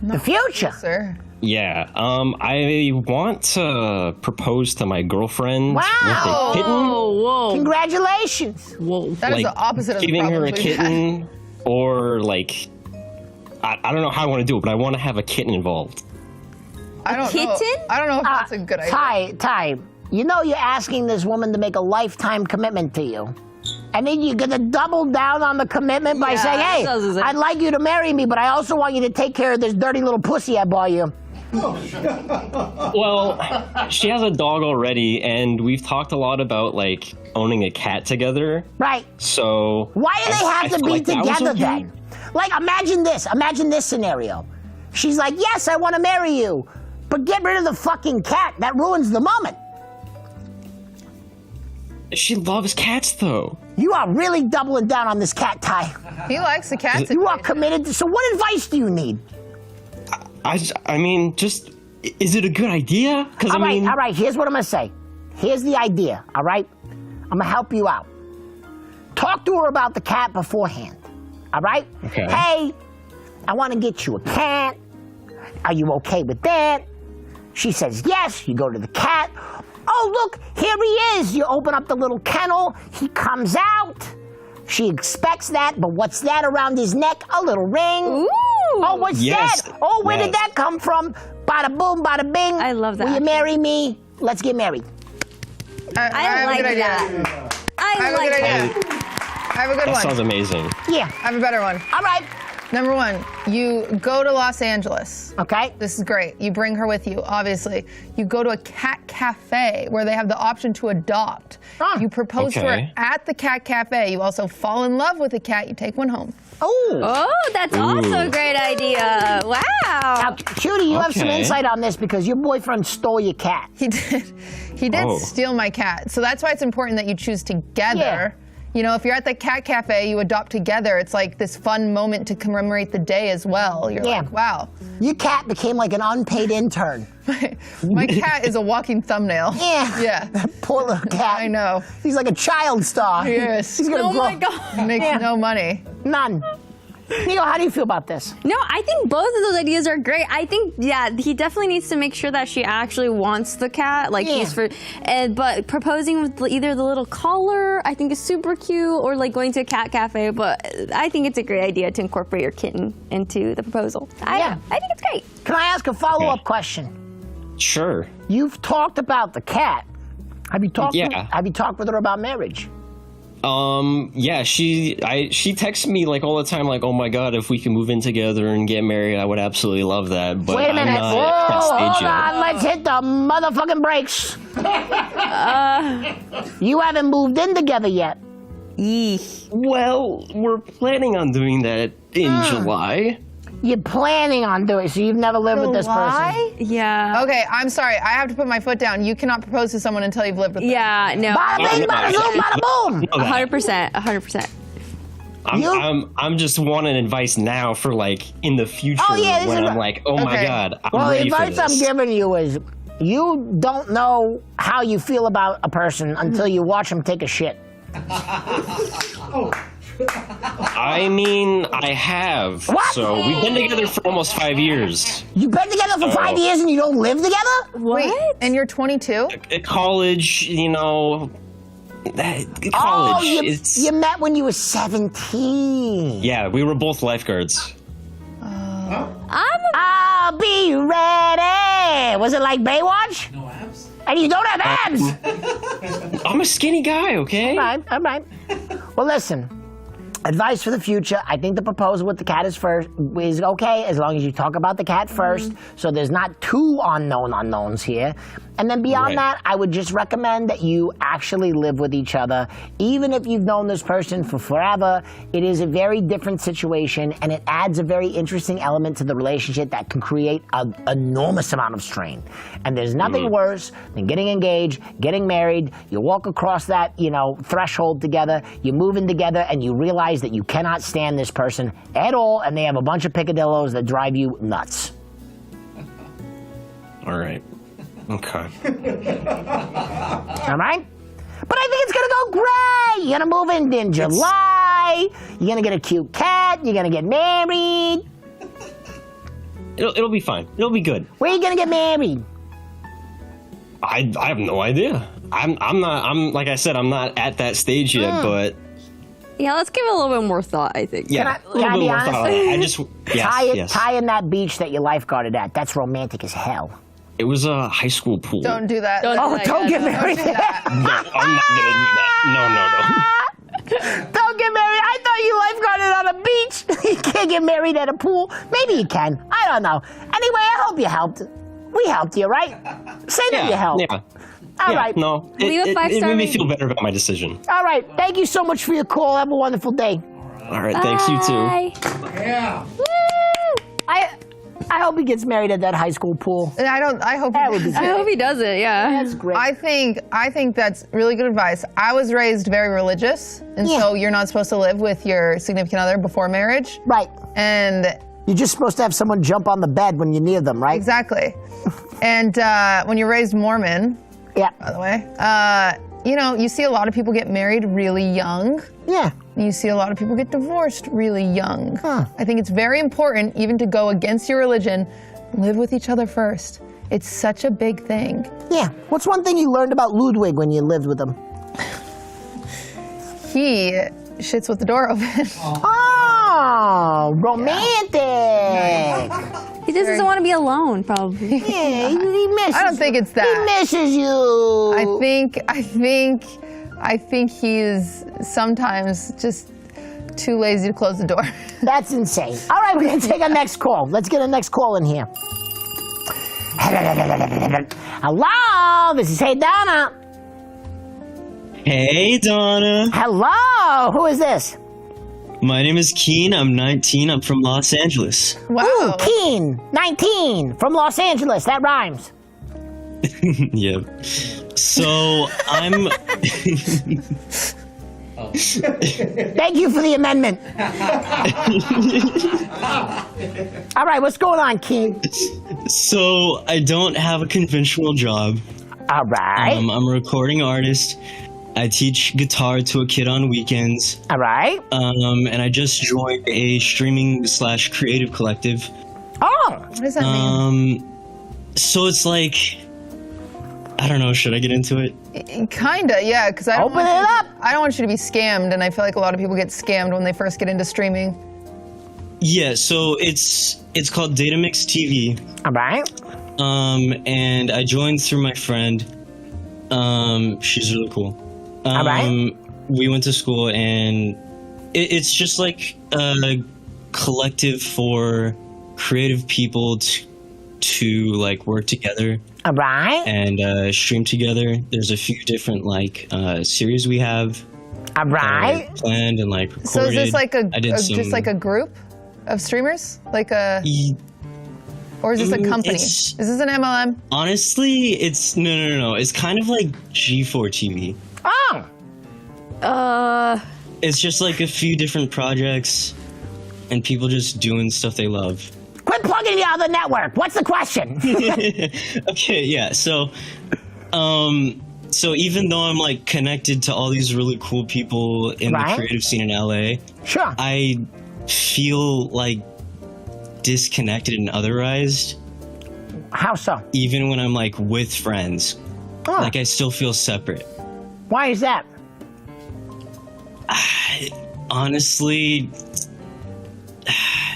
The future? Sir. Yeah, I want to propose to my girlfriend with Wow. a kitten. Whoa. Congratulations. Whoa. That is the opposite of the giving her a problems we've had. kitten, or like, I don't know how I want to do it, but I want to have a kitten involved. I don't know. Kitten? I don't know if that's a good idea. Ty, you know you're asking this woman to make a lifetime commitment to you. And then you're going to double down on the commitment by saying, hey, I'd like you to marry me, but I also want you to take care of this dirty little pussy I bought you. Well, she has a dog already, and we've talked a lot about, like, owning a cat together. Right. So... Why do they have to be like together then? Like, imagine this scenario. She's like, yes, I want to marry you, but get rid of the fucking cat. That ruins the moment. She loves cats, though. You are really doubling down on this cat, Ty. He likes the cats. You are committed to... So what advice do you need? I mean, just... Is it a good idea? Because All right, here's what I'm going to say. Here's the idea, all right? I'm going to help you out. Talk to her about the cat beforehand, all right? Okay. Hey, I want to get you a cat. Are you okay with that? She says yes. You go to the cat. Oh, look, here he is. You open up the little kennel. He comes out. She expects that, but what's that around his neck? A little ring. Ooh. Oh, what's that? Oh, where did that come from? Bada boom, bada bing. I love that. Will you marry me? Let's get married. I like that. I like that. I have a good one. That sounds amazing. Yeah. I have a better one. All right. Number one, you go to Los Angeles. Okay. This is great. You bring her with you, obviously. You go to a cat cafe where they have the option to adopt. You propose to her at the cat cafe. You also fall in love with the cat. You take one home. Oh, that's also a great idea. Wow. Now, Cutie, you have some insight on this because your boyfriend stole your cat. He did. He did steal my cat. So that's why it's important that you choose together. Yeah. You know, if you're at the cat cafe, you adopt together. It's like this fun moment to commemorate the day as well. You're like, wow. Your cat became like an unpaid intern. My cat is a walking thumbnail. Yeah. Yeah. That poor little cat. I know. He's like a child star. He is. He's gonna grow. my God. He makes no money. None. Neil, how do you feel about this? No, I think both of those ideas are great. I think, he definitely needs to make sure that she actually wants the cat. Like, but proposing with either the little collar, I think is super cute, or like going to a cat cafe. But I think it's a great idea to incorporate your kitten into the proposal. I think it's great. Can I ask a follow-up question? Sure. You've talked about the cat. Have you talked? Yeah. Have you talked with her about marriage? Yeah, she texts me like all the time, like, oh my God, if we can move in together and get married, I would absolutely love that. But Wait a minute. I'm not at that stage Hold yet. on. Let's hit the motherfucking brakes. You haven't moved in together yet. Well, we're planning on doing that in July. You're planning on doing it, so you've never lived with this person. Yeah. Okay, I'm sorry. I have to put my foot down. You cannot propose to someone until you've lived with them. Yeah, no. Bada bing, bada zoom, bada boom. 100%. 100%. I'm just wanting advice now for like in the future when I'm like, oh my God, I'm ready for this. The advice I'm giving you is you don't know how you feel about a person until you watch them take a shit. I mean, I have. What? So we've been together for almost 5 years. You've been together for 5 years and you don't live together? Wait, and you're 22? At college, you know, college. Oh, you met when you were 17. Yeah, we were both lifeguards. I'll be ready. Was it like Baywatch? No abs. And you don't have abs. I'm a skinny guy, okay? All right. Well, listen. Advice for the future. I think the proposal with the cat is okay as long as you talk about the cat first, so there's not two unknown unknowns here. And then beyond that, I would just recommend that you actually live with each other. Even if you've known this person for forever, it is a very different situation, and it adds a very interesting element to the relationship that can create an enormous amount of strain. And there's nothing worse than getting engaged, getting married, you walk across that, threshold together, you move in together, and you realize that you cannot stand this person at all, and they have a bunch of picadillos that drive you nuts. All right. Okay. All right? But I think it's going to go great. You're going to move in July. You're going to get a cute cat. You're going to get married. It'll be fine. It'll be good. Where are you going to get married? I have no idea. I'm like I said, I'm not at that stage yet, but Yeah, let's give it a little bit more thought, I think. yeah, Can I be honest? I just Tying that beach that you lifeguarded at, that's romantic as hell. It was a high school pool. Don't do that. Don't do that, Don't get yeah, married. No, I'm not gonna do that. No. Don't get married. I thought you lifeguarded on a beach. You can't get married at a pool. Maybe you can. I don't know. Anyway, I hope you helped. We helped you, right? Say that you helped. Yeah. All right. No, Leave a it 5-star made me rating. feel better about my decision. All right. Thank you so much for your call. Have a wonderful day. All right, thanks, you too. Bye. I hope he gets married at that high school pool. I hope That would be I good. hope he does it, yeah. That's great. I think that's really good advice. I was raised very religious, and so you're not supposed to live with your significant other before marriage. Right. And You're just supposed to have someone jump on the bed when you're near them, right? exactly. And when you're raised Mormon, Yeah. by the way, you see a lot of people get married really young. Yeah. You see a lot of people get divorced really young. I think it's very important, even to go against your religion, live with each other first. It's such a big thing. Yeah. What's one thing you learned about Ludwig when you lived with him? He shits with the door open. Oh, romantic. He just doesn't want to be alone, probably. Yeah, he misses. I don't think it's that. He misses you. I think he's sometimes just too lazy to close the door. That's insane. All right, we're going to take our next call. Let's get a next call in here. Hello, this is Hey Donna. Hey, Donna. Hello, who is this? My name is Keen. I'm 19. I'm from Los Angeles. Wow. Ooh, Keen, 19, from Los Angeles. That rhymes. Yep. So I'm. Thank you for the amendment. All right, what's going on, Keen? So I don't have a conventional job. All right. I'm a recording artist. I teach guitar to a kid on weekends. All right. And I just joined a streaming/creative collective. Oh. What does that mean? So it's like, I don't know. Should I get into it? Kinda, yeah. Because I don't Open it up. I don't want you to be scammed, and I feel like a lot of people get scammed when they first get into streaming. Yeah. So it's called Datamix TV. All right. And I joined through my friend. She's really cool. All right. We went to school, and it's just like a collective for creative people to like work together. All right. And stream together. There's a few different like series we have. All right. Planned and like recorded. So is this like just like a group of streamers, like a, or is this a company? Is this an MLM? Honestly, it's no. It's kind of like G4 TV. Oh. It's just like a few different projects and people just doing stuff they love. Quit plugging the other network. What's the question? Okay, yeah. So even though I'm like connected to all these really cool people in the creative scene in LA, sure, I feel like disconnected and otherized. How so? Even when I'm like with friends, like I still feel separate. Why is that? Honestly,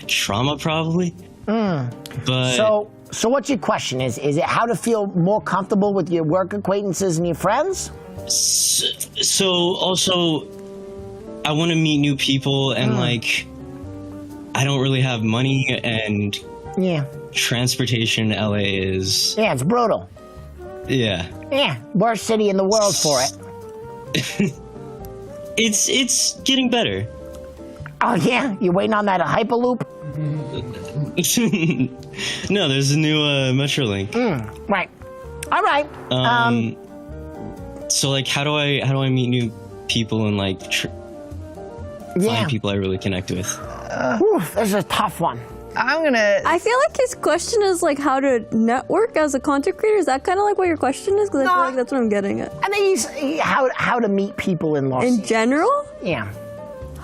trauma probably. But so what's your question? Is it how to feel more comfortable with your work acquaintances and your friends? So also, I want to meet new people, and like, I don't really have money, and transportation in LA is it's brutal. Yeah, worst city in the world for it. It's getting better. Oh yeah, you waiting on that Hyperloop? No, there's a new Metrolink. Right. All right. So like, how do I meet new people and like find people I really connect with? This is a tough one. I feel like his question is like how to network as a content creator. Is that kind of like what your question is? Because I feel like that's what I'm getting at. I think how to meet people in Los Angeles. In general? Yeah.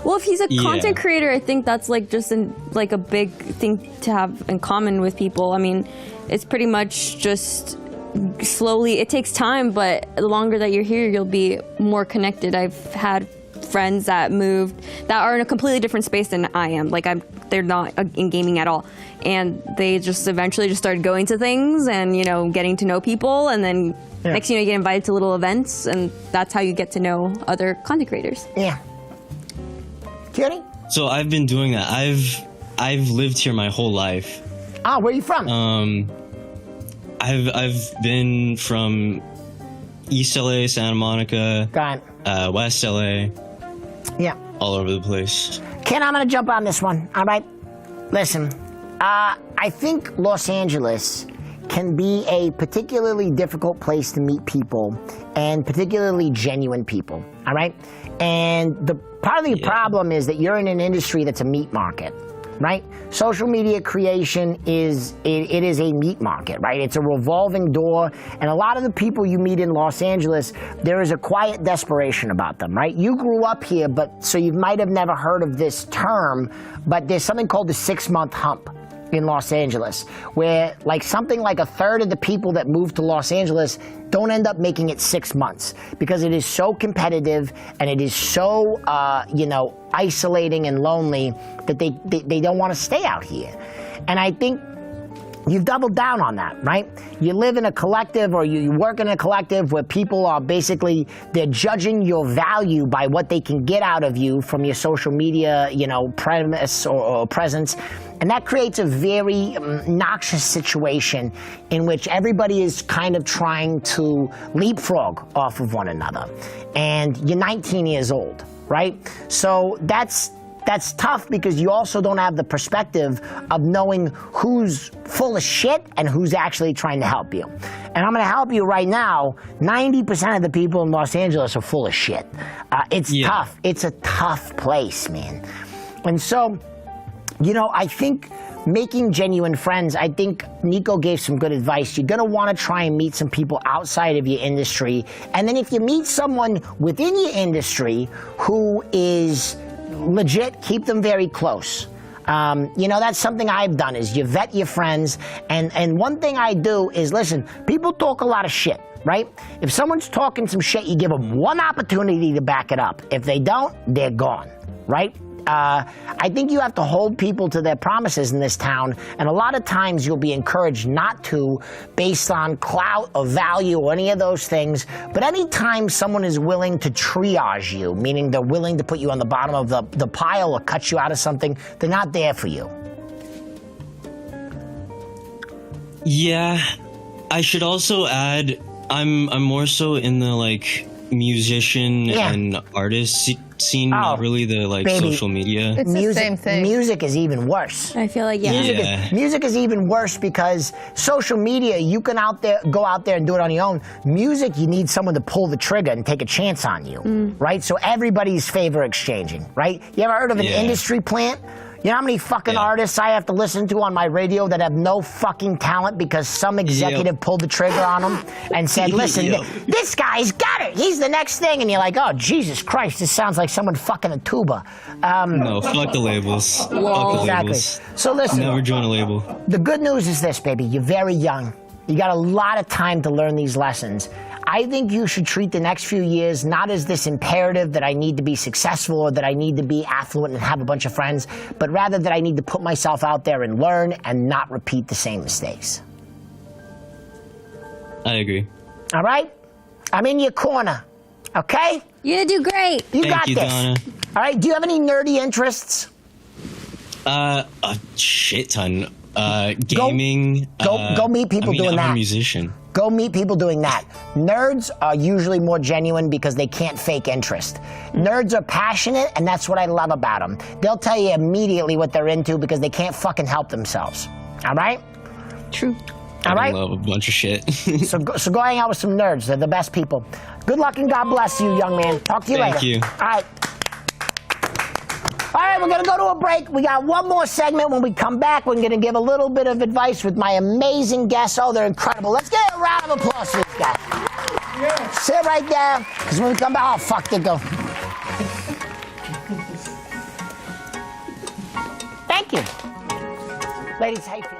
Well, if he's a content creator, I think that's like just like a big thing to have in common with people. I mean, it's pretty much just slowly. It takes time, but the longer that you're here, you'll be more connected. I've had friends that are in a completely different space than I am. Like they're not in gaming at all, and they just eventually just started going to things and getting to know people, and then next you get invited to little events, and that's how you get to know other content creators. Yeah. Cutie? So I've been doing that. I've lived here my whole life. Ah, where are you from? I've been from East LA, Santa Monica, West LA. Yeah. All over the place. Ken, I'm going to jump on this one. All right. Listen, I think Los Angeles can be a particularly difficult place to meet people, and particularly genuine people. All right. And part of the problem is that you're in an industry that's a meat market. Right? Social media creation is a meat market, right? It's a revolving door, and a lot of the people you meet in Los Angeles, there is a quiet desperation about them, right? You grew up here, so you might have never heard of this term, but there's something called the 6-month hump in Los Angeles, where something like a third of the people that move to Los Angeles don't end up making it 6 months because it is so competitive and it is so isolating and lonely that they don't want to stay out here. And I think you've doubled down on that, right? You live in a collective, or you work in a collective where people are they're judging your value by what they can get out of you from your social media, premise or presence. And that creates a very noxious situation in which everybody is kind of trying to leapfrog off of one another. And you're 19 years old, right? So that's tough because you also don't have the perspective of knowing who's full of shit and who's actually trying to help you. And I'm going to help you right now. 90% of the people in Los Angeles are full of shit. It's tough. It's a tough place, man. And so, I think making genuine friends, I think Nico gave some good advice. You're going to want to try and meet some people outside of your industry. And then if you meet someone within your industry who is legit, keep them very close. That's something I've done, is you vet your friends. And one thing I do is, listen, people talk a lot of shit, right? If someone's talking some shit, you give them one opportunity to back it up. If they don't, they're gone, right? I think you have to hold people to their promises in this town, and a lot of times you'll be encouraged not to based on clout or value or any of those things. But anytime someone is willing to triage you, meaning they're willing to put you on the bottom of the pile or cut you out of something, they're not there for you. Yeah, I should also add, I'm more so in the musician and artist scene, not really the social media. It's the same thing. Music is even worse. I feel like Music is even worse because social media, you can go out there and do it on your own. Music, you need someone to pull the trigger and take a chance on you, right? So everybody's favor exchanging, right? You ever heard of an industry plant? You know how many fucking artists I have to listen to on my radio that have no fucking talent because some executive pulled the trigger on them and said, listen, this guy's got it. He's the next thing. And you're like, oh, Jesus Christ, this sounds like someone fucking a tuba. No, fuck the labels. Fuck the labels. So listen. Never join a label. The good news is this, baby. You're very young. You got a lot of time to learn these lessons. I think you should treat the next few years not as this imperative that I need to be successful or that I need to be affluent and have a bunch of friends, but rather that I need to put myself out there and learn and not repeat the same mistakes. I agree. All right? I'm in your corner. Okay? You do great. You got this. Donna. All right? Do you have any nerdy interests? A shit ton. Gaming. Go meet people doing that. I'm a musician. Go meet people doing that. Nerds are usually more genuine because they can't fake interest. Nerds are passionate, and that's what I love about them. They'll tell you immediately what they're into because they can't fucking help themselves. All right? True. All right? I love a bunch of shit. So go hang out with some nerds. They're the best people. Good luck and God bless you, young man. Talk to you later. Thank you. All right. All right, we're going to go to a break. We got one more segment. When we come back, we're going to give a little bit of advice with my amazing guests. Oh, they're incredible. Let's get a round of applause for these guys. Yeah. Sit right there, because when we come back, oh, fuck, they go. Thank you. Ladies, how you feeling?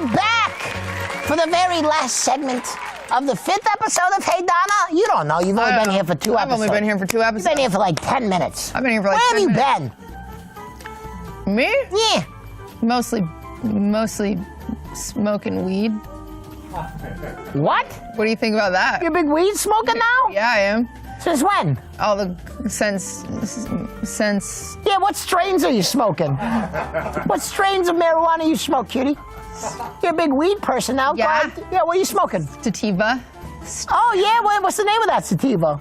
are back for the very last segment of the 5th episode of Hey Donna. You don't know. You've only been here for 2 episodes. I've only been here for 2 episodes. You've been here for like 10 minutes. I've been here for like Where 10 have minutes. you been? Me? Yeah. Mostly smoking weed. What? What do you think about that? You're a big weed smoker now? Yeah, I am. Since when? All the since. Yeah, what strains are you smoking? What strains of marijuana you smoke, Cutie? You're a big weed person now. Yeah. Go ahead. Yeah, what are you smoking? Sativa. Oh, yeah, what's the name of that sativa?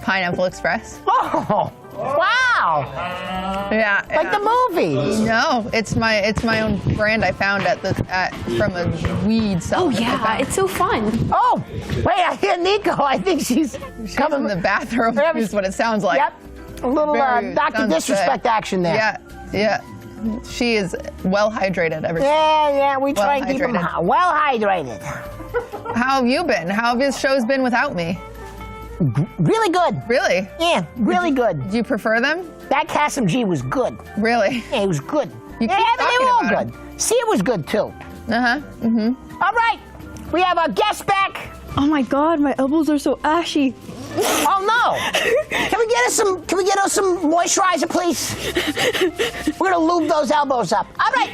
Pineapple Express. Oh, wow. Yeah. Like the movie. No, it's my own brand I found from a weed seller. Oh yeah, it's so fun. Oh, wait, I hear Nico. I think she's coming in the bathroom. Is what it sounds like. Yep. A little Dr. sounds Disrespect good. action there. Yeah. She is well hydrated. Yeah, we try and keep them hydrated. well hydrated. How have you been? How have his shows been without me? Really good. Really? Yeah, really good. Do you prefer them? That Cassim G was good. Really? Yeah, it was good. You yeah, keep they talking were all about good. See, it was good too. All right, we have our guest back. Oh my God, my elbows are so ashy. Oh no! Can we get us some moisturizer, please? We're gonna lube those elbows up. All right,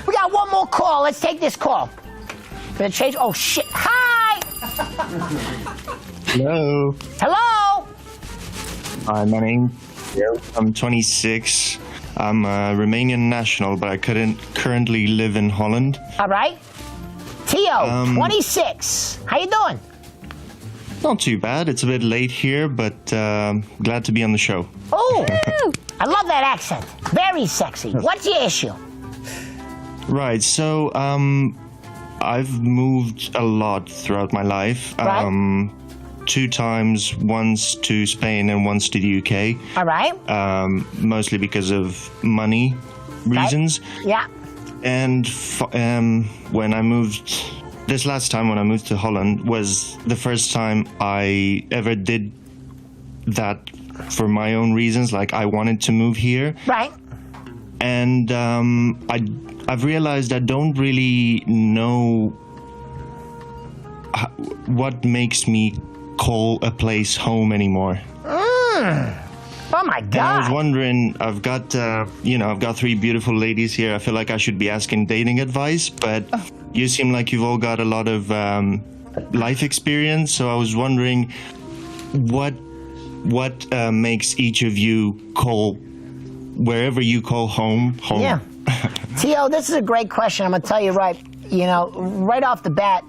we got one more call. Let's take this call. Gonna change. Oh shit! Hi. Hello. Hello. Hi, my name's Theo. I'm 26. I'm a Romanian national, but I currently live in Holland. All right. Theo, 26. How you doing? Not too bad. It's a bit late here, but glad to be on the show. Oh, I love that accent. Very sexy. What's your issue? Right. So, I've moved a lot throughout my life. Right. 2 times, once to Spain and once to the UK. All right. Mostly because of money reasons. Right. Yeah. And when I moved, this last time when I moved to Holland was the first time I ever did that for my own reasons. Like I wanted to move here. Right. And I've realized I don't really know what makes me call a place home anymore. Oh my God! And I was wondering, I've got 3 beautiful ladies here. I feel like I should be asking dating advice, but you seem like you've all got a lot of life experience. So I was wondering, what makes each of you call wherever you call home? Yeah. Theo, this is a great question. I'm gonna tell you right off the bat,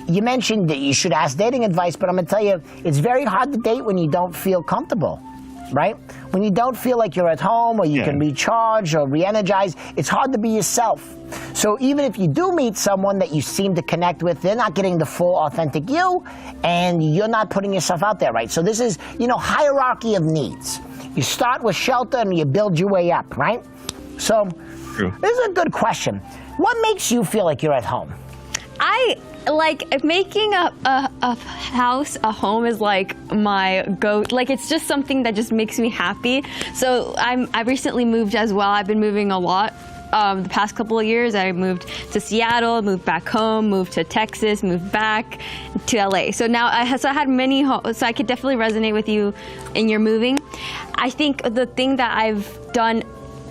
you mentioned that you should ask dating advice, but I'm gonna tell you, it's very hard to date when you don't feel comfortable, right? When you don't feel like you're at home or you can recharge or re-energize, it's hard to be yourself. So even if you do meet someone that you seem to connect with, they're not getting the full authentic you, and you're not putting yourself out there, right? So this is, hierarchy of needs. You start with shelter and you build your way up, right? So this is a good question. What makes you feel like you're at home? I like making a house a home is like my it's just something that just makes me happy. So I recently moved as well. I've been moving a lot. The past couple of years, I moved to Seattle, moved back home, moved to Texas, moved back to LA. So now I had many homes, so I could definitely resonate with you in your moving. I think the thing that I've done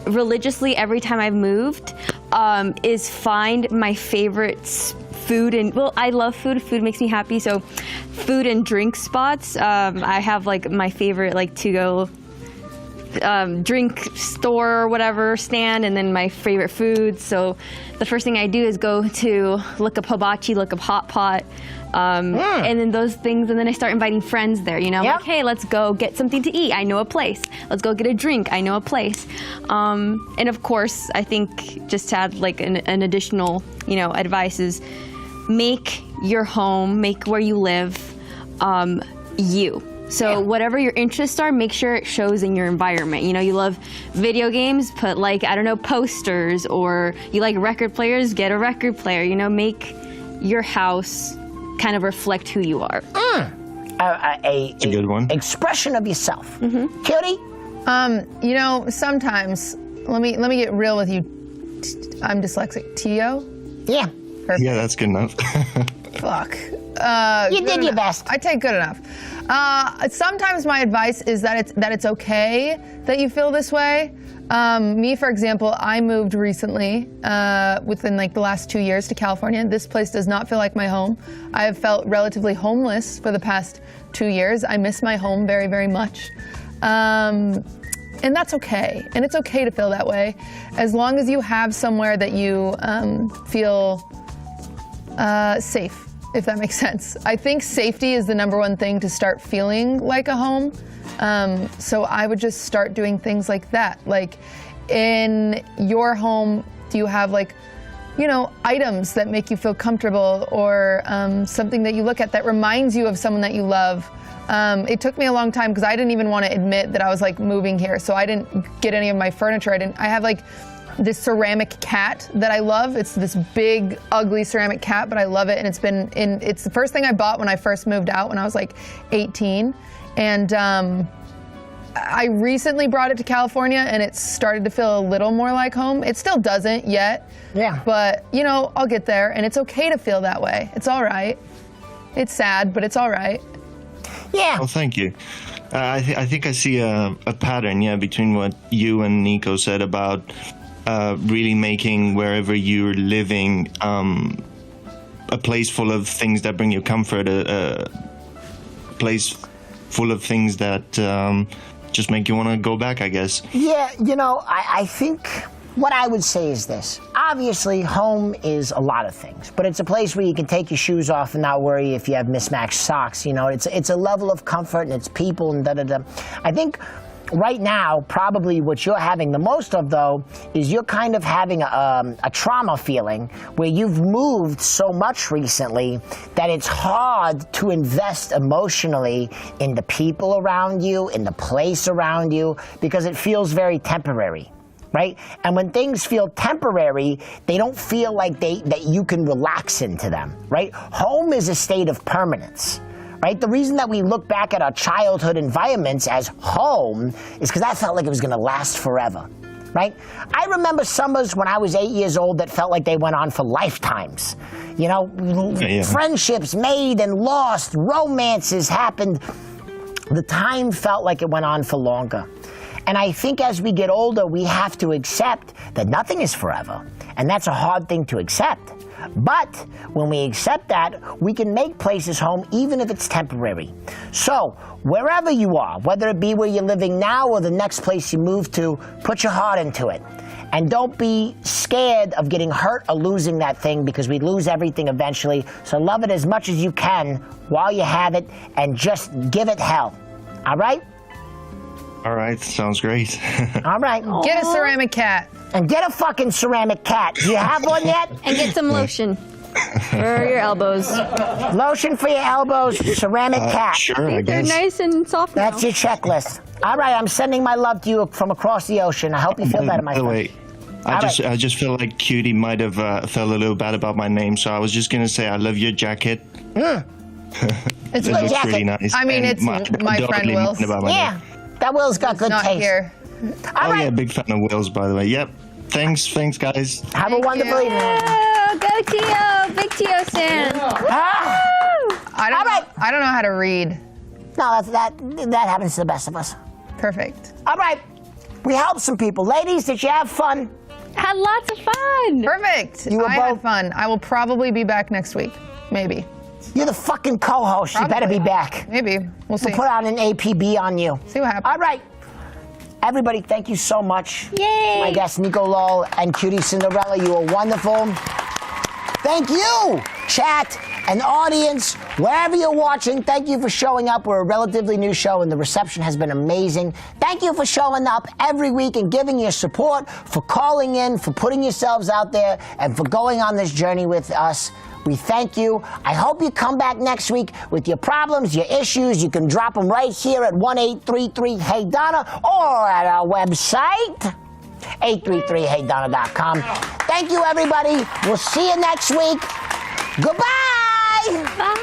religiously every time I've moved is find my favorite food, and I love food. Food makes me happy. So food and drink spots. I have like my favorite to go drink store or whatever stand, and then my favorite foods. So the first thing I do is go to look up hibachi, look up hot pot, and then those things, and then I start inviting friends there. Like, hey, let's go get something to eat. I know a place. Let's go get a drink. I know a place. And of course, I think just to add like an additional, advice is make your home, make where you live, you. So whatever your interests are, make sure it shows in your environment. You love video games, put posters, or you like record players, get a record player. Make your house kind of reflect who you are. A good one. Expression of yourself. Cutie? Sometimes, let me get real with you. I'm dyslexic. Tio? Yeah. Perfect. Yeah, that's good enough. Fuck. You did your best. I take good enough. Sometimes my advice is that it's okay that you feel this way. Me, for example, I moved recently, within like the last 2 years to California. This place does not feel like my home. I have felt relatively homeless for the past 2 years. I miss my home very, very much. And that's okay. And it's okay to feel that way. As long as you have somewhere that you feel safe, if that makes sense. I think safety is the #1 thing to start feeling like a home. So I would just start doing things like that. Like in your home, do you have like, you know, items that make you feel comfortable, or something that you look at that reminds you of someone that you love? It took me a long time because I didn't even want to admit that I was like moving here. So I didn't get any of my furniture. I have like this ceramic cat that I love. It's this big, ugly ceramic cat, but I love it. And it's the first thing I bought when I first moved out when I was like 18. And I recently brought it to California and it started to feel a little more like home. It still doesn't yet. Yeah. But, you know, I'll get there, and it's okay to feel that way. It's all right. It's sad, but it's all right. Yeah. Well, thank you. I think I see a pattern, yeah, between what you and Nico said about really making wherever you're living a place full of things that bring you comfort, a place full of things that just make you want to go back, I guess. Yeah, you know, I think what I would say is this. Obviously, home is a lot of things, but it's a place where you can take your shoes off and not worry if you have mismatched socks. You know, it's a level of comfort, and it's people and da-da-da. I think right now, probably what you're having the most of, though, is you're kind of having a trauma feeling where you've moved so much recently that it's hard to invest emotionally in the people around you, in the place around you, because it feels very temporary. Right? And when things feel temporary, they don't feel like that you can relax into them, right? Home is a state of permanence, right? The reason that we look back at our childhood environments as home is because that felt like it was going to last forever, right? I remember summers when I was 8 years old that felt like they went on for lifetimes. You know, friendships made and lost, romances happened. The time felt like it went on for longer. And I think as we get older, we have to accept that nothing is forever. And that's a hard thing to accept. But when we accept that, we can make places home even if it's temporary. So wherever you are, whether it be where you're living now or the next place you move to, put your heart into it. And don't be scared of getting hurt or losing that thing, because we lose everything eventually. So love it as much as you can while you have it, and just give it hell. All right? All right, sounds great. All right. Get a ceramic cat. And get a fucking ceramic cat. Do you have one yet? And get some lotion for your elbows. Lotion for your elbows, ceramic cat. Sure, I They're guess. nice and soft now. That's your checklist. All right, I'm sending my love to you from across the ocean. I hope you feel better, my By the friend. way, I just feel like Cutie might have felt a little bad about my name, so I was just gonna say I love your jacket. It's It my looks jacket. really nice. I mean, And it's my don't friend really Will's. mind about my Yeah, name. that Will's got good Not taste. here. All right, Yeah, big fan of Will's, by the way. Yep. Thanks, guys. have a wonderful evening. Oh, go Tio! Big Tio stand. Ah, I don't know how to read. no, that happens to the best of us. Perfect. All right, we helped some people. Ladies, did you have fun? Had lots of fun. Perfect. You were I had both- fun. I will probably be back next week. Maybe. You're the fucking co-host. You better be back. Maybe. We'll see. We'll put out an APB on you. See what happens. All right. Everybody, thank you so much. Yay. My guests, Neekolul Oh and Cutie Cinderella, you are wonderful. Thank you, chat and audience, wherever you're watching. Thank you for showing up. We're a relatively new show, and the reception has been amazing. Thank you for showing up every week and giving your support, for calling in, for putting yourselves out there, and for going on this journey with us. We thank you. I hope you come back next week with your problems, your issues. You can drop them right here at 1-833-HEY-DONNA or at our website, 833heydonna.com. Thank you, everybody. We'll see you next week. Goodbye. Bye.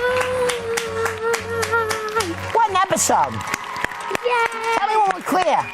What an episode. Yay. Tell me when we're clear.